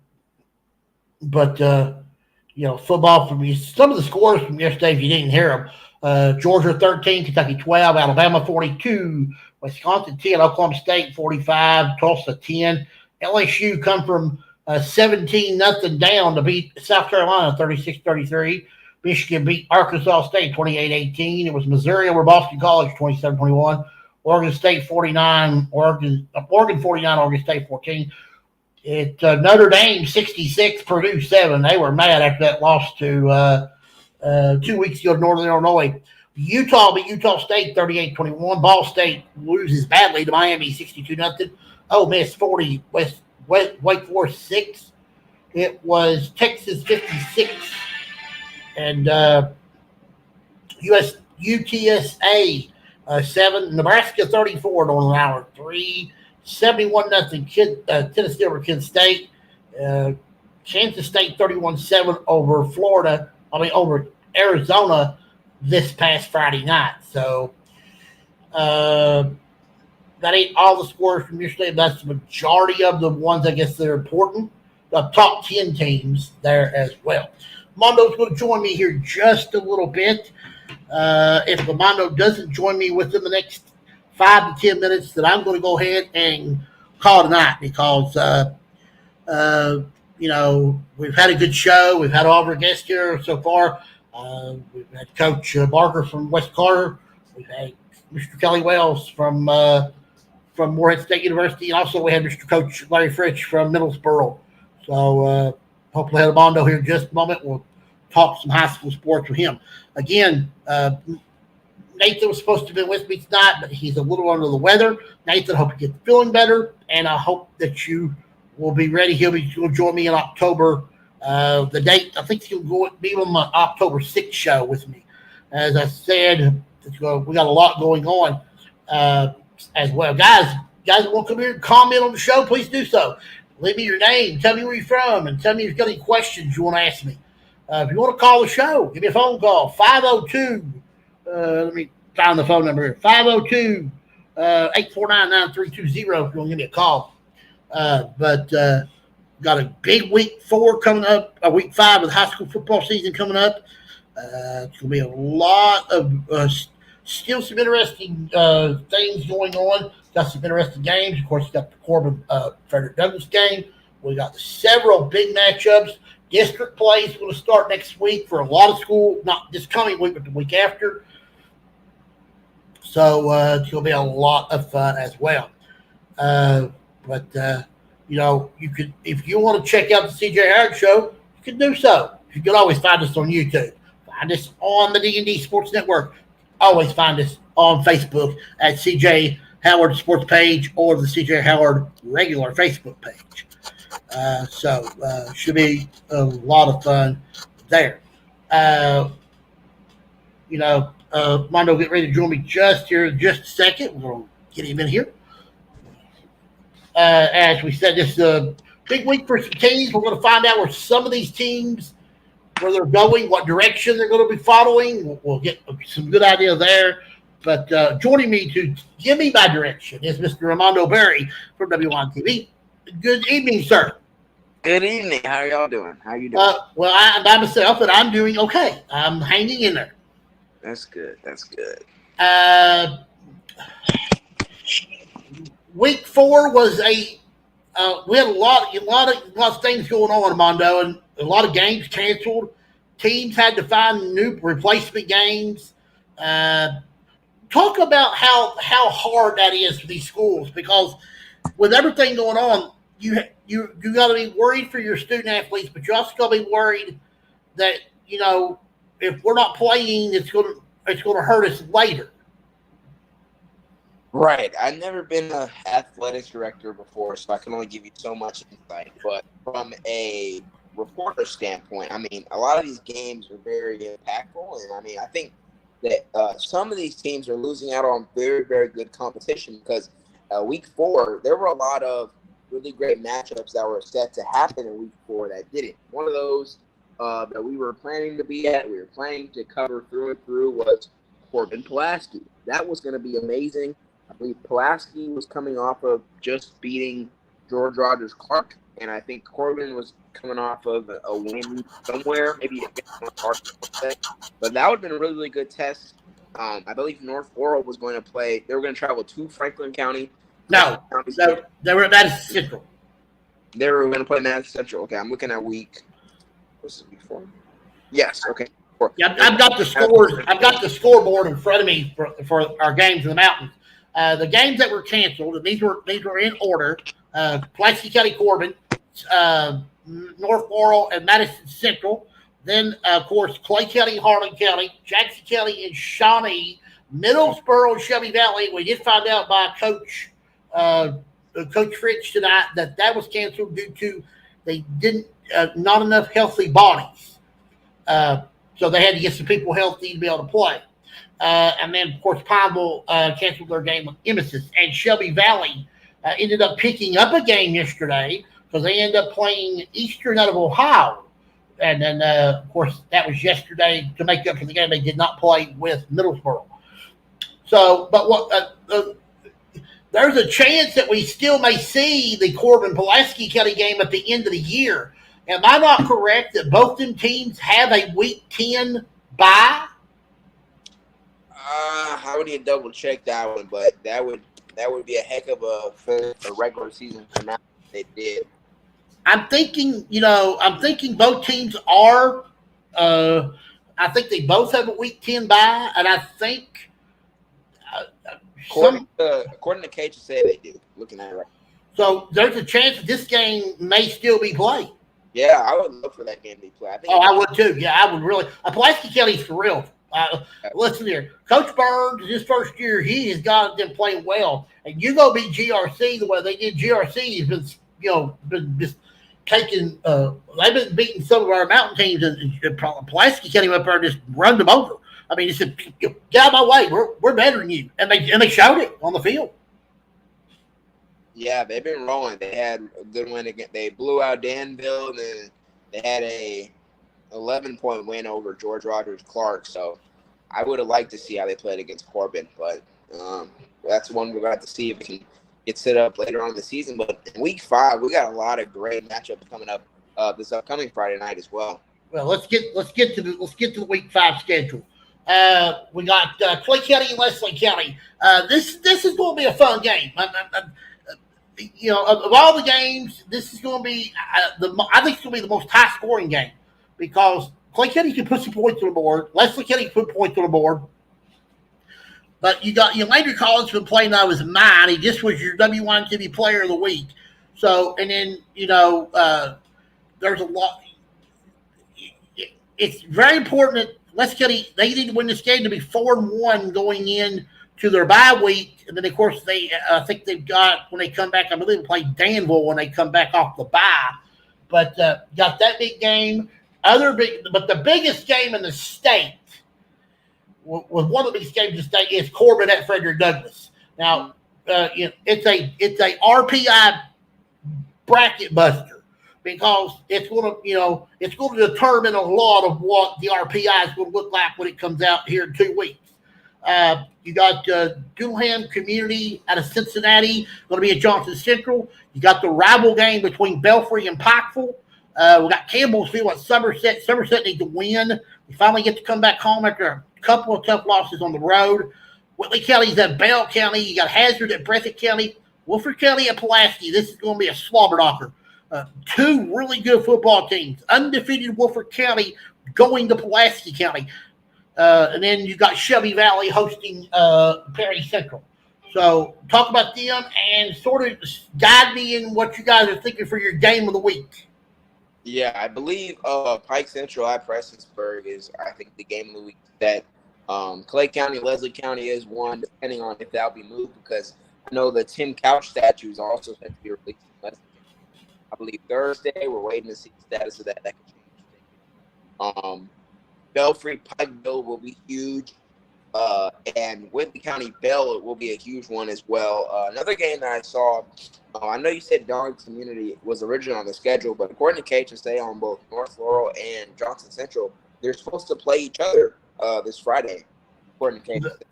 C: from some of the scores from yesterday, if you didn't hear them. Georgia 13, Kentucky 12, Alabama 42, Wisconsin 10, Oklahoma State 45, Tulsa 10. LSU come from 17-0 down to beat South Carolina 36-33. Michigan beat Arkansas State 28-18. It was Missouri over Boston College 27-21. Oregon State 49, Oregon 49, Oregon State 14. Notre Dame 66, Purdue 7. They were mad after that loss to 2 weeks ago to Northern Illinois. Utah beat Utah State 38-21. Ball State loses badly to Miami 62-0. Ole Miss 40, Wake Forest 6. it was Texas 56 and UTSA 7, Nebraska 34 Northern Iowa 3, 71-0 Tennessee over Kent State, Kansas State 31-7 over over Arizona this past Friday night. So that ain't all the scores from yesterday. That's the majority of the ones I guess that are important. The top 10 teams there as well. Mondo's going to join me here just a little bit. If Armando doesn't join me within the next 5 to 10 minutes, then I'm going to go ahead and call it a night because, we've had a good show. We've had all of our guests here so far. We've had Coach Barker from West Carter. We've had Mr. Kelly Wells from Morehead State University. And also we had Mr. Coach Larry Fritsch from Middlesboro. So hopefully have Armando here in just a moment. We'll talk some high school sports with him. Again, Nathan was supposed to be with me tonight, but he's a little under the weather. Nathan, I hope you get feeling better, and I hope that you will be ready. He'll join me in October. The date, I think he'll be on my October 6th show with me. As I said, we got a lot going on as well. Guys want to come here and comment on the show, please do so. Leave me your name, tell me where you're from, and tell me if you've got any questions you want to ask me. If you want to call the show, give me a phone call, 502. Let me find the phone number here, 502-849-9320 if you want to give me a call. But got a big week 4 coming up, week 5 of the high school football season coming up. It's going to be a lot of still some interesting things going on. Got some interesting games. Of course, you got the Corbin Frederick Douglass game. We got several big matchups. District play is going to start next week for a lot of school, not this coming week, but the week after. So it's going to be a lot of fun as well. You could, if you want to check out the CJ Howard Show, you can do so. You can always find us on YouTube. Find us on the D&D Sports Network. Always find us on Facebook at CJ Howard Sports Page or the CJ Howard regular Facebook page. Should be a lot of fun there. Mondo, get ready to join me just a second. We're going to get him in here. As we said, this is a big week for some teams. We're going to find out where some of these teams, where they're going, what direction they're going to be following. We'll get some good idea there. But joining me to give me my direction is Mr. Armando Berry from WYMT. Good evening, sir.
G: Good evening. How are y'all doing? How you doing?
C: I'm by myself, and I'm doing okay. I'm hanging in there.
G: That's good.
C: Week 4 was we had a lot of things going on, Armando, and a lot of games canceled. Teams had to find new replacement games. Talk about how hard that is for these schools, because with everything going on, you got to be worried for your student athletes, but you also got to be worried that if we're not playing, it's going to hurt us later.
G: Right. I've never been an athletics director before, so I can only give you so much insight. But from a reporter standpoint, a lot of these games are very impactful, and I think that some of these teams are losing out on very, very good competition because week 4, there were a lot of really great matchups that were set to happen in week 4 that didn't. One of those that we were planning to be at, we were planning to cover through and through, was Corbin-Pulaski. That was going to be amazing. I believe Pulaski was coming off of just beating George Rogers Clark, and I think Corbin was coming off of a win somewhere, maybe against Arkansas. But that would have been a really, really good test. I believe North Laurel was going to play. They were going to travel to Franklin County.
C: No, they were at Madison Central.
G: They were going to play Madison Central. Okay, I'm looking at week. What's it, week 4? Yes. Okay.
C: Yeah, I've got the scores. I've got the scoreboard in front of me for our games in the mountains. The games that were canceled, and these were in order: Pulaski County Corbin, North Laurel, and Madison Central. Then, of course, Clay County, Harlan County, Jackson County, and Shawnee, Middlesboro, and Shelby Valley. We did find out by Coach Fritsch tonight that was canceled due to they didn't not enough healthy bodies. So they had to get some people healthy to be able to play. And then, of course, Pineville canceled their game with Emesis. And Shelby Valley ended up picking up a game yesterday because they ended up playing Eastern out of Ohio. And then, of course, that was yesterday to make up for the game they did not play with Middlesboro. So, but what there's a chance that we still may see the Corbin-Pulaski County game at the end of the year. Am I not correct that both them teams have a Week 10 bye?
G: I would need to double check that one, but that would be a heck of a regular season finale if they did.
C: I'm thinking both teams are. I think they both have a Week 10 bye, and I think
G: according to Cage, say they do. Looking at it right.
C: So there's a chance that this game may still be played.
G: Yeah, I would love for that game to be played.
C: I would too. Yeah, I would really. Pulaski County's for real. Listen here, Coach Burns, his first year, he has got them playing well, and you go beat GRC the way they did. GRC has been just taking. They've been beating some of our mountain teams, and Pulaski County up there and just run them over. I mean, he said, "Get out of my way. We're better than you," and they showed it on the field.
G: Yeah, they've been rolling. They had a good win again. They blew out Danville, and then they had a 11-point win over George Rogers Clark. So I would have liked to see how they played against Corbin, but that's one we're going to see if we can get set up later on in the season. But in Week 5, we got a lot of great matchups coming up this upcoming Friday night as well.
C: Well, let's get to the Week 5 schedule. We got Clay County and Leslie County. This is going to be a fun game. Of all the games, this is going to be I think it's going to be the most high scoring game because Clay County can put some points on the board. Leslie County can put points on the board. But you got Landry Collins been playing now as mine. He just was your WYMT Player of the Week. So, and then there's a lot. It's very important that Leslie County, they need to win this game to be 4-1 going in to their bye week, and then of course I think they've got when they come back. I believe they play Danville when they come back off the bye. But got that big game. But the biggest game in the state was one of the biggest games in the state is Corbin at Frederick Douglass. Now it's a RPI bracket buster because it's going to determine a lot of what the RPI is going to look like when it comes out here in 2 weeks. You got Doolham Community out of Cincinnati going to be at Johnson Central. You got the rival game between Belfry and Pikeville. We got Campbellsville at Somerset. Somerset needs to win. They finally get to come back home after a couple of tough losses on the road. Whitley County's at Bell County. You got Hazard at Breathitt County. Wolford County at Pulaski. This is going to be a slobber knocker. 2 really good football teams. Undefeated Wolford County going to Pulaski County. And then you got Shelby Valley hosting Perry Central. So talk about them and sort of guide me in what you guys are thinking for your game of the week.
G: Yeah, I believe Pike Central at Prestonsburg is, I think, the game of the week that Clay County, Leslie County is one, depending on if that'll be moved, because I know the Tim Couch statue is also set to be released in Leslie County. I believe Thursday. We're waiting to see the status of that. That could change. Belfry Pikeville will be huge, and Whitley County Bell will be a huge one as well. Another game that I saw, I know you said Darling Community was originally on the schedule, but according to KHSA on both North Laurel and Johnson Central, they're supposed to play each other this Friday, according to KHSA.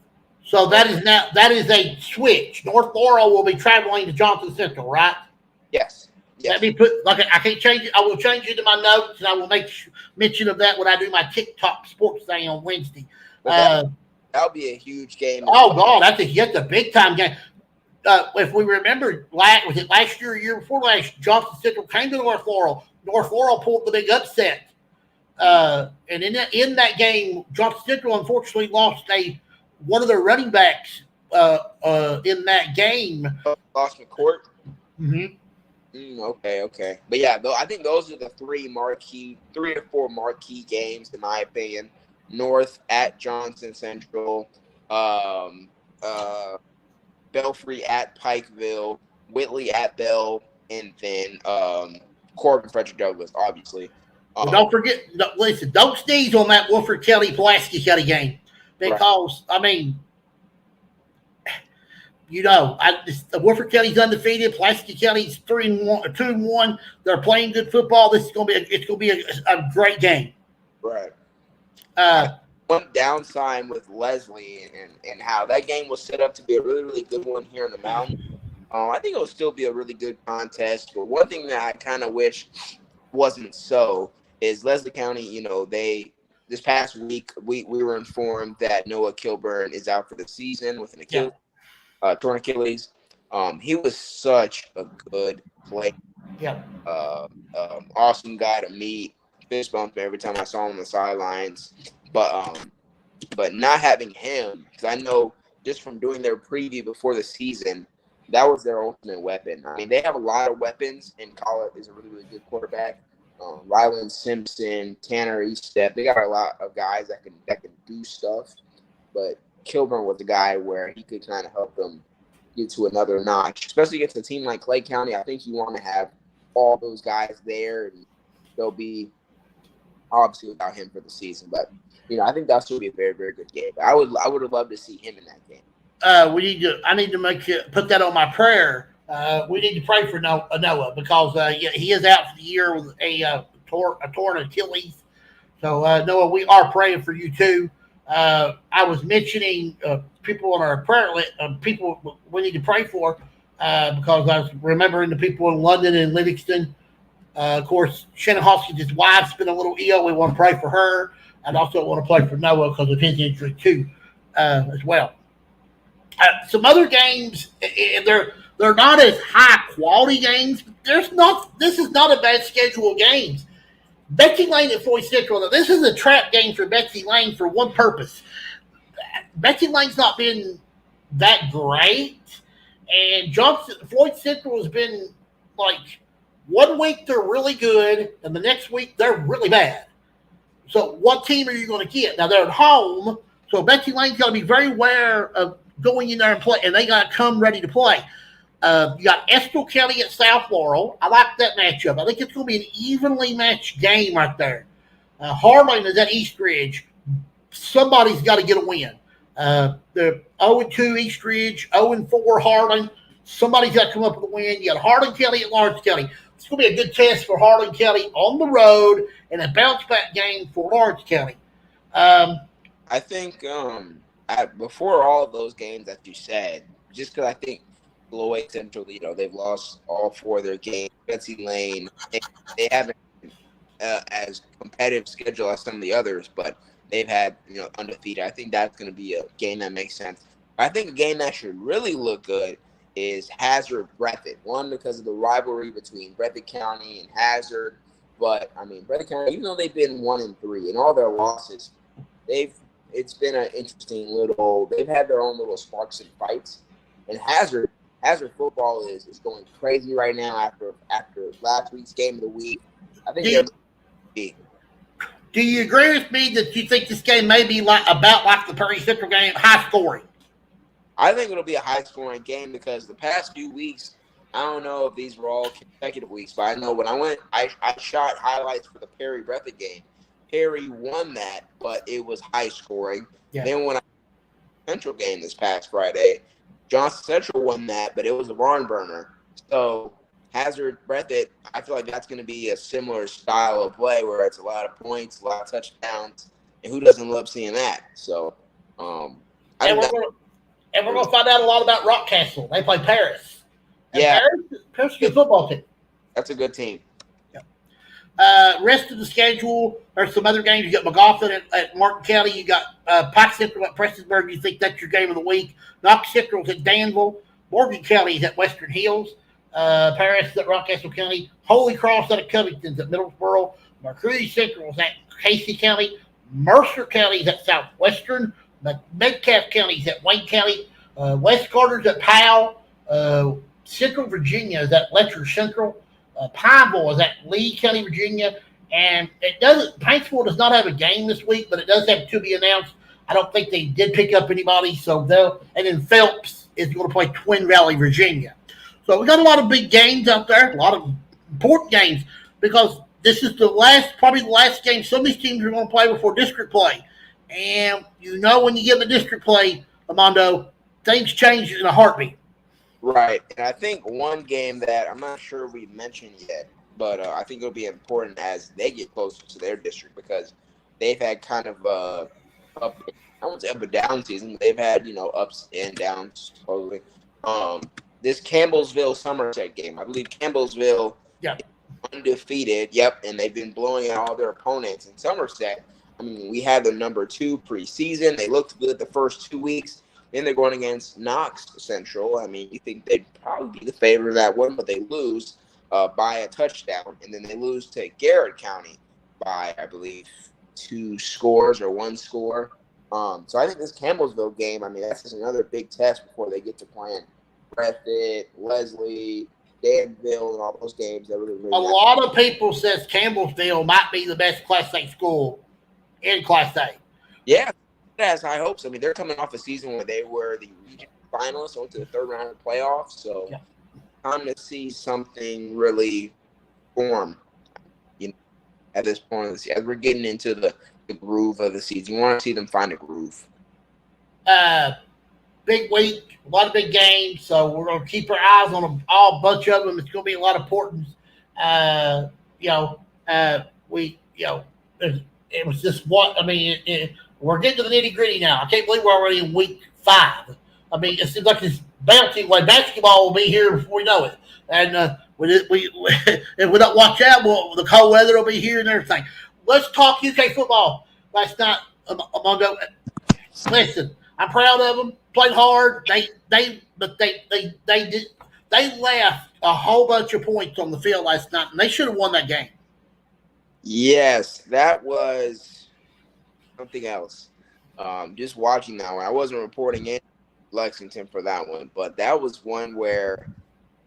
C: So that is a switch. North Laurel will be traveling to Johnson Central, right?
G: Yes.
C: Let me put I can't change it. I will change it to my notes, and I will make mention of that when I do my TikTok sports thing on Wednesday.
G: That'll be a huge game.
C: Oh God, that's a big time game. If we remember, was it last year or year before last? Johnson Central came to North Laurel. North Laurel pulled the big upset, and in that game, Johnson Central unfortunately lost one of their running backs in that game.
G: Lost McCourt.
C: Mm-hmm.
G: Okay. But yeah, I think those are the 3 to 4 marquee games, in my opinion. North at Johnson Central, Belfry at Pikeville, Whitley at Bell, and then Corbin Frederick Douglass, obviously.
C: Well, don't forget, listen, don't sneeze on that Wolford Kelly Pulaski Kelly game because, right. I mean, Wolford Kelly's undefeated. Pulaski Kelly's 2-1. They're playing good football. This is going to be a great game.
G: Right. One downside with Leslie and how that game was set up to be a really, really good one here in the mountain. I think it'll still be a really good contest. But one thing that I kind of wish wasn't so is Leslie County, this past week, we were informed that Noah Kilburn is out for the season with an Achilles, torn Achilles. He was such a good player.
C: Yeah.
G: Awesome guy to meet. Fist bumped every time I saw him on the sidelines. But not having him, because I know just from doing their preview before the season, that was their ultimate weapon. I mean, they have a lot of weapons, and Collett is a really, really good quarterback. Ryland Simpson, Tanner Eastep, they got a lot of guys that can do stuff. But Kilburn was the guy where he could kind of help them get to another notch, especially against a team like Clay County. I think you want to have all those guys there, and they'll be obviously without him for the season. But I think that'll still be a very, very good game. But I would have loved to see him in that game.
C: I need to put that on my prayer. We need to pray for Noah because he is out for the year with a torn Achilles. So Noah, we are praying for you too. I was mentioning people on our prayer list, people we need to pray for because I was remembering the people in London and Livingston. Of course, Shannon Hoskins' wife's been a little ill. We want to pray for her. I'd also want to pray for Noah because of his injury too, as well. Some other games, they're not as high quality games. This is not a bad schedule of games. Betsy Lane at Floyd Central. Now, this is a trap game for Betsy Lane for one purpose. Betsy Lane's not been that great, and Floyd Central has been like 1 week they're really good, and the next week they're really bad. So what team are you going to get? Now they're at home, so Betsy Lane's got to be very aware of going in there and play, and they got to come ready to play. You got Estill County at South Laurel. I like that matchup. I think it's going to be an evenly matched game right there. Harlan is at East Ridge. Somebody's got to get a win. The 0-2 East Ridge, 0-4 Harlan. Somebody's got to come up with a win. You got Harlan County at Lawrence County. It's going to be a good test for Harlan County on the road and a bounce-back game for Lawrence County.
G: I think before all of those games that you said, just because I think Floyd Central, they've lost all 4 of their games. Betsy Lane, they haven't as competitive schedule as some of the others, but they've had undefeated. I think that's going to be a game that makes sense. I think a game that should really look good is Hazard Breathitt. One, because of the rivalry between Breathitt County and Hazard, but I mean Breathitt County, even though they've been 1-3 in all their losses, it's been an interesting they've had their own little sparks and fights. And Hazard football is going crazy right now after last week's game of the week. I think
C: do you agree with me that you think this game may be about like the Perry Central game, high scoring?
G: I think it'll be a high scoring game because the past few weeks, I don't know if these were all consecutive weeks, but I know when I shot highlights for the Perry Breathitt game. Perry won that, but it was high scoring. Yeah. Then when Central game this past Friday, Johnson Central won that, but it was a barn burner. So Hazard Breathitt, I feel like that's going to be a similar style of play where it's a lot of points, a lot of touchdowns, and who doesn't love seeing that? So,
C: we're going to find out a lot about Rockcastle. They play Paris. And Paris is a good football team.
G: That's a good team.
C: Rest of the schedule, there's some other games. You got McGoffin at Martin County. You got Pike Central at Prestonsburg. You think that's your game of the week. Knox Central's at Danville. Morgan County is at Western Hills. Paris is at Rockcastle County. Holy Cross out of Covington's at Middlesboro. Mercury Central is at Casey County. Mercer County is at Southwestern. Metcalf County is at Wayne County. West Carter's at Powell. Central Virginia is at Letcher Central. Pineville is at Lee County, Virginia. And Paintsville does not have a game this week, but it does have to be announced. I don't think they did pick up anybody. And then Phelps is going to play Twin Valley, Virginia. So we got a lot of big games out there, a lot of important games. because this is probably the last game some of these teams are going to play before district play. And when you get the district play, Armando, things change in a heartbeat.
G: Right. And I think one game that I'm not sure we mentioned yet, but I think it'll be important as they get closer to their district because they've had kind of I won't say up and down season. They've had, ups and downs, supposedly. This Campbellsville Somerset game, I believe Campbellsville
C: Yeah.
G: is undefeated. Yep. And they've been blowing out all their opponents in Somerset. I mean, we had the number 2 preseason. They looked good the first 2 weeks. Then they're going against Knox Central. I mean, you think they'd probably be the favorite of that one, but they lose by a touchdown. And then they lose to Garrett County by, I believe, 2 scores or 1 score. So I think this Campbellsville game, I mean, that's just another big test before they get to playing Breathitt, Leslie, Danville, and all those games. That really
C: A lot of people says Campbellsville might be the best Class A school in Class A.
G: Yeah, it has high hopes. I mean, they're coming off a season where they were the region finalists, went to the 3rd round of the playoffs. So time to see something really form, at this point of the season. As we're getting into the groove of the season, you want to see them find a groove.
C: Big week, a lot of big games, so we're going to keep our eyes on a bunch of them. It's going to be a lot of importance. It was just we're getting to the nitty gritty now. I can't believe we're already in week 5. I mean, it seems like it's bouncing like basketball will be here before we know it. And if we don't watch out, the cold weather will be here and everything. Let's talk UK football. Last night, Armando. Listen, I'm proud of them. Played hard. They left a whole bunch of points on the field last night, and they should have won that game.
G: Yes, that was something else. Just watching that one, I wasn't reporting in Lexington for that one, but that was one where,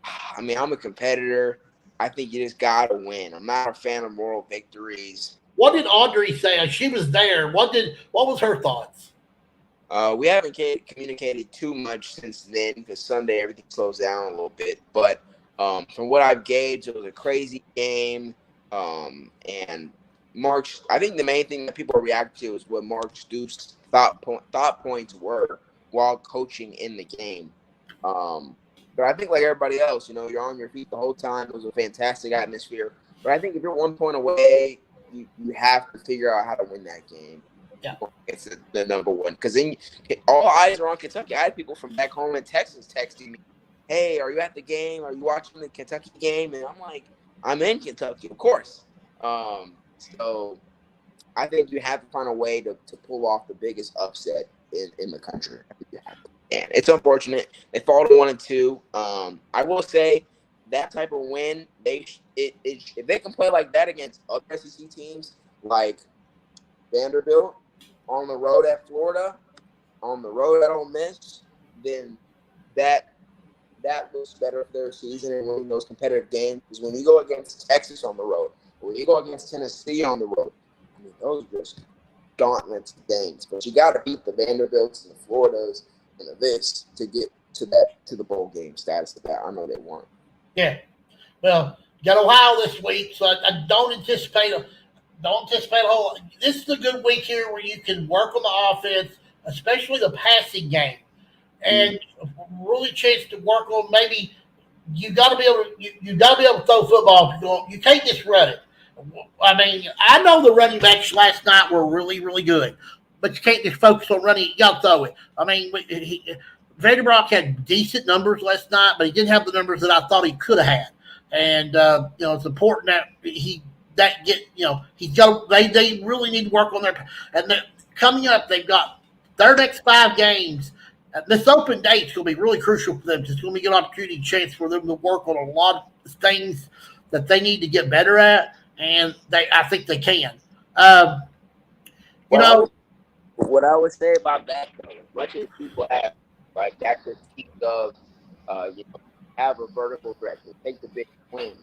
G: I mean, I'm a competitor. I think you just got to win. I'm not a fan of moral victories.
C: What did Audrey say? She was there. What was her thoughts?
G: We haven't communicated too much since then because Sunday everything slows down a little bit. But from what I've gauged, it was a crazy game. And Mark's, I think the main thing that people react to is what Mark Stoops' thought points were while coaching in the game. But I think like everybody else, you're on your feet the whole time. It was a fantastic atmosphere. But I think if you're 1 point away, you have to figure out how to win that game.
C: Yeah,
G: it's the number one because then all eyes are on Kentucky. I had people from back home in Texas texting me, "Hey, are you at the game? Are you watching the Kentucky game?" And I'm like, "I'm in Kentucky, of course." So I think you have to find a way to pull off the biggest upset in the country. I think you have to. And it's unfortunate they fall to 1 and 2. I will say that type of win, if they can play like that against other SEC teams like Vanderbilt, on the road at Florida, on the road at Ole Miss, then that looks better for their season and winning those competitive games. Because when you go against Texas on the road, or when you go against Tennessee on the road, I mean, those are just gauntlets of games. But you got to beat the Vanderbilts and the Floridas and the this to get to the bowl game status of that. I know they want.
C: Yeah. Well, you got Ohio this week, so I don't anticipate a whole. This is a good week here where you can work on the offense, especially the passing game, and really chance to work on maybe you got to be able to throw football. You can't just run it. I mean, I know the running backs last night were really, really good, but you can't just focus on running. You got to throw it. I mean, Vanderbrock had decent numbers last night, but he didn't have the numbers that I thought he could have had. And it's important that they really need to work on their. And coming up, they've got their next 5 games. This open date's going to be really crucial for them. It's going to be an opportunity, chance for them to work on a lot of things that they need to get better at, and I think they can.
G: What I would say about that, though, as much as people have like that critique of, have a vertical direction, take the big win.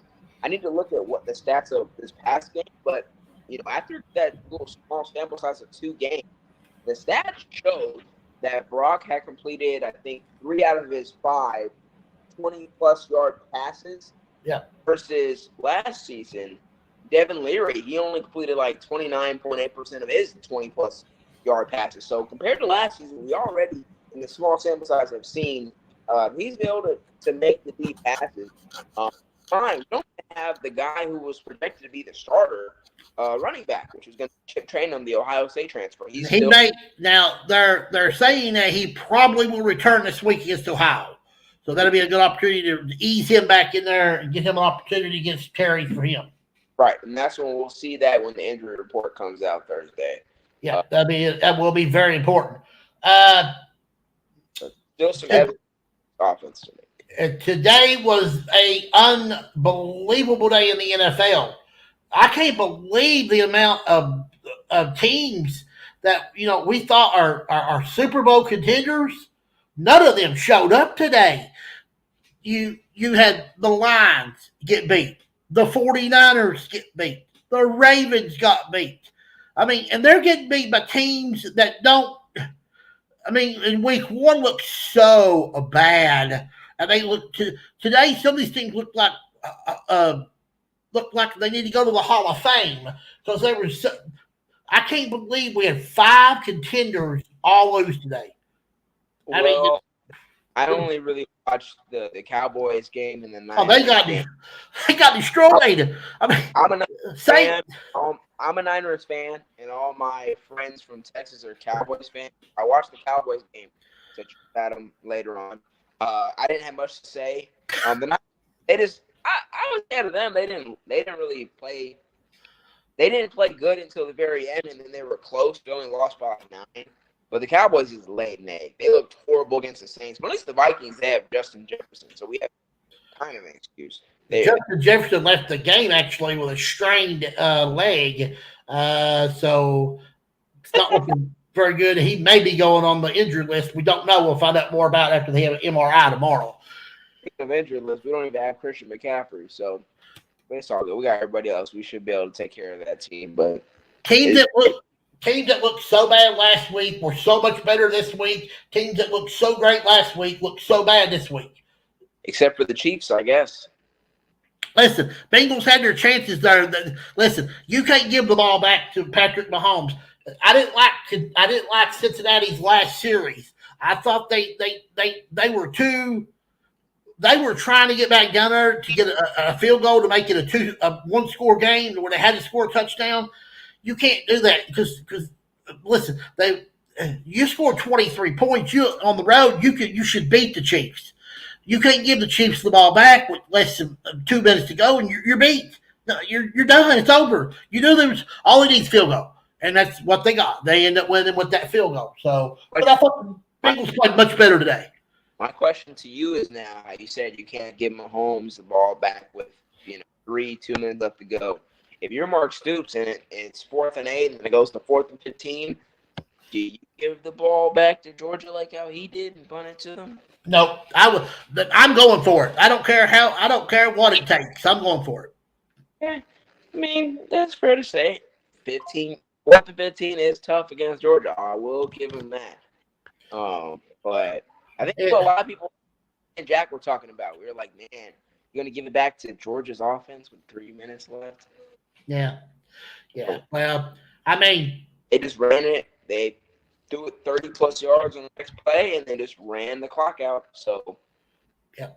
G: I need to look at what the stats of this past game, but after that little small sample size of 2 games, the stats showed that Brock had completed, I think, 3 out of his 5 20-plus yard passes.
C: Yeah.
G: Versus last season, Devin Leary, he only completed like 29.8% of his 20-plus yard passes. So compared to last season, we already, in the small sample size, have seen he's able to make the deep passes. Fine, we don't have the guy who was projected to be the starter running back, which was going to train him, the Ohio State transfer.
C: Now they're saying that he probably will return this week against Ohio. So that'll be a good opportunity to ease him back in there and get him an opportunity against carries for him.
G: Right, and that's when we'll see that when the injury report comes out Thursday.
C: Yeah, that will be very important.
G: Still some evidence offense to me.
C: Today was an unbelievable day in the NFL. I can't believe the amount of teams that we thought are Super Bowl contenders. None of them showed up today. You had the Lions get beat. The 49ers get beat. The Ravens got beat. I mean, and they're getting beat by teams that don't. I mean, in week one looked so bad. And they look today. Some of these teams look like they need to go to the Hall of Fame because they were. I can't believe we had 5 contenders all lose today.
G: I only really watched the Cowboys game and the Niners.
C: Oh, they got destroyed. I mean,
G: I'm a Niners fan, and all my friends from Texas are Cowboys fans. I watched the Cowboys game, so check that them later on. I didn't have much to say. I was scared of them. They didn't really play. They didn't play good until the very end, and then they were close. They only lost by 9. But the Cowboys is laid an egg. They looked horrible against the Saints. But at least the Vikings, they have Justin Jefferson, so we have kind of an excuse.
C: Justin Jefferson left the game actually with a strained leg, so it's not looking very good. He may be going on the injured list. We don't know. We'll find out more about it after they have an MRI tomorrow.
G: Speaking of injured list, we don't even have Christian McCaffrey, so it's all good. We got everybody else. We should be able to take care of that team. But teams
C: that looked so bad last week were so much better this week. Teams that looked so great last week look so bad this week.
G: Except for the Chiefs, I guess.
C: Listen, Bengals had their chances there. Listen, you can't give the ball back to Patrick Mahomes. I didn't like Cincinnati's last series. I thought they were too. They were trying to get back down there to get a field goal to make it a 1-score game where they had to score a touchdown. You can't do that because listen, you scored 23 points. You on the road, you should beat the Chiefs. You can't give the Chiefs the ball back with less than 2 minutes to go, and you're beat. No, you're done. It's over. You know there's all it needs field goal, and that's what they got. They end up winning with that field goal. So, but I thought the Bengals played much better today.
G: My question to you is now: you said you can't give Mahomes the ball back with 2 minutes left to go. If you're Mark Stoops and it's 4th and 8 and it goes to 4th and 15, do you give the ball back to Georgia like how he did and punt it to them?
C: No, I'm going for it. I don't care what it takes. I'm going for it.
G: Yeah, I mean that's fair to say. 4th and 15 is tough against Georgia. I will give him that. But I think what a lot of people and Jack were talking about. We were like, man, you're gonna give it back to Georgia's offense with 3 minutes left.
C: Yeah. Well, I mean,
G: they just ran it. They threw it 30-plus yards on the next play, and they just ran the clock out. So,
C: yeah.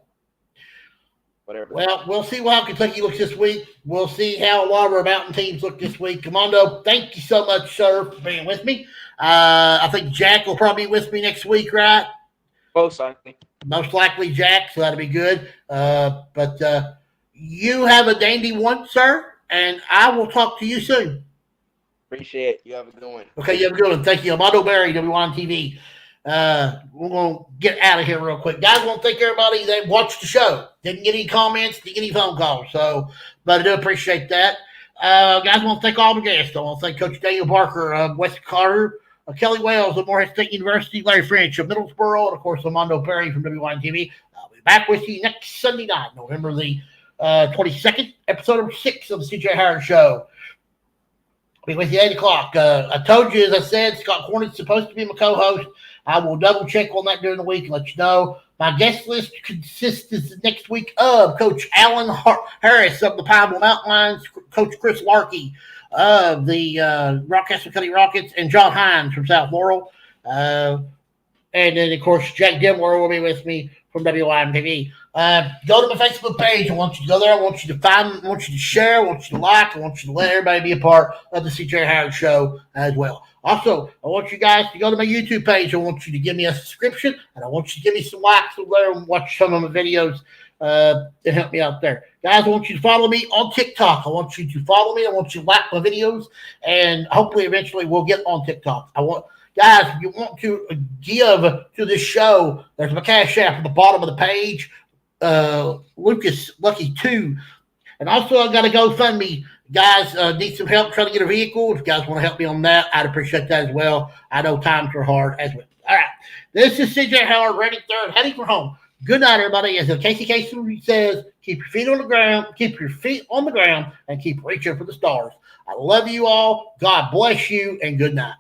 G: Whatever.
C: Well, we'll see how Kentucky looks this week. We'll see how a lot of our mountain teams look this week. Armando, thank you so much, sir, for being with me. I think Jack will probably be with me next week, right?
G: Most likely.
C: Most likely, Jack, so that'll be good. But you have a dandy one, sir, and I will talk to you soon.
G: Appreciate it. You have a good one.
C: Okay, you have a good one. Thank you. Armando Berry, WYMT. We're going to get out of here real quick. Guys, I want to thank everybody that watched the show. Didn't get any comments, didn't get any phone calls. But I do appreciate that. Guys, I want to thank all the guests. I want to thank Coach Daniel Barker of West Carter, Kelly Wells of Morehead State University, Larry French of Middlesboro, and, of course, Armando Berry from WYMT. I'll be back with you next Sunday night, November the 22nd, episode number 6 of the CJ Howard Show. I'll be with you at 8 o'clock. I told you, as I said, Scott Hornet's supposed to be my co-host. I will double check on that during the week and let you know. My guest list consists next week of Coach Alan Harris of the Pineville Mountain Lions, Coach Chris Larkey of the Rockcastle County Rockets, and John Hines from South Laurel. And then, of course, Jack Dimler will be with me from WYMT. Go to my Facebook page. I want you to go there. I want you to find. I want you to share. I want you to like. I want you to let everybody be a part of the CJ Howard Show as well. Also, I want you guys to go to my YouTube page. I want you to give me a subscription, and I want you to give me some likes over there and watch some of my videos to help me out there. Guys, I want you to follow me on TikTok. I want you to follow me. I want you to like my videos, and hopefully eventually we'll get on TikTok. Guys, if you want to give to this show, there's my Cash App at the bottom of the page, LucasLucky2. And also, I got a GoFundMe. Guys, need some help trying to get a vehicle. If you guys want to help me on that, I'd appreciate that as well. I know times are hard as well. All right. This is CJ Howard, ready third, heading for home. Good night, everybody. As the KCK says, keep your feet on the ground, and keep reaching for the stars. I love you all. God bless you, and good night.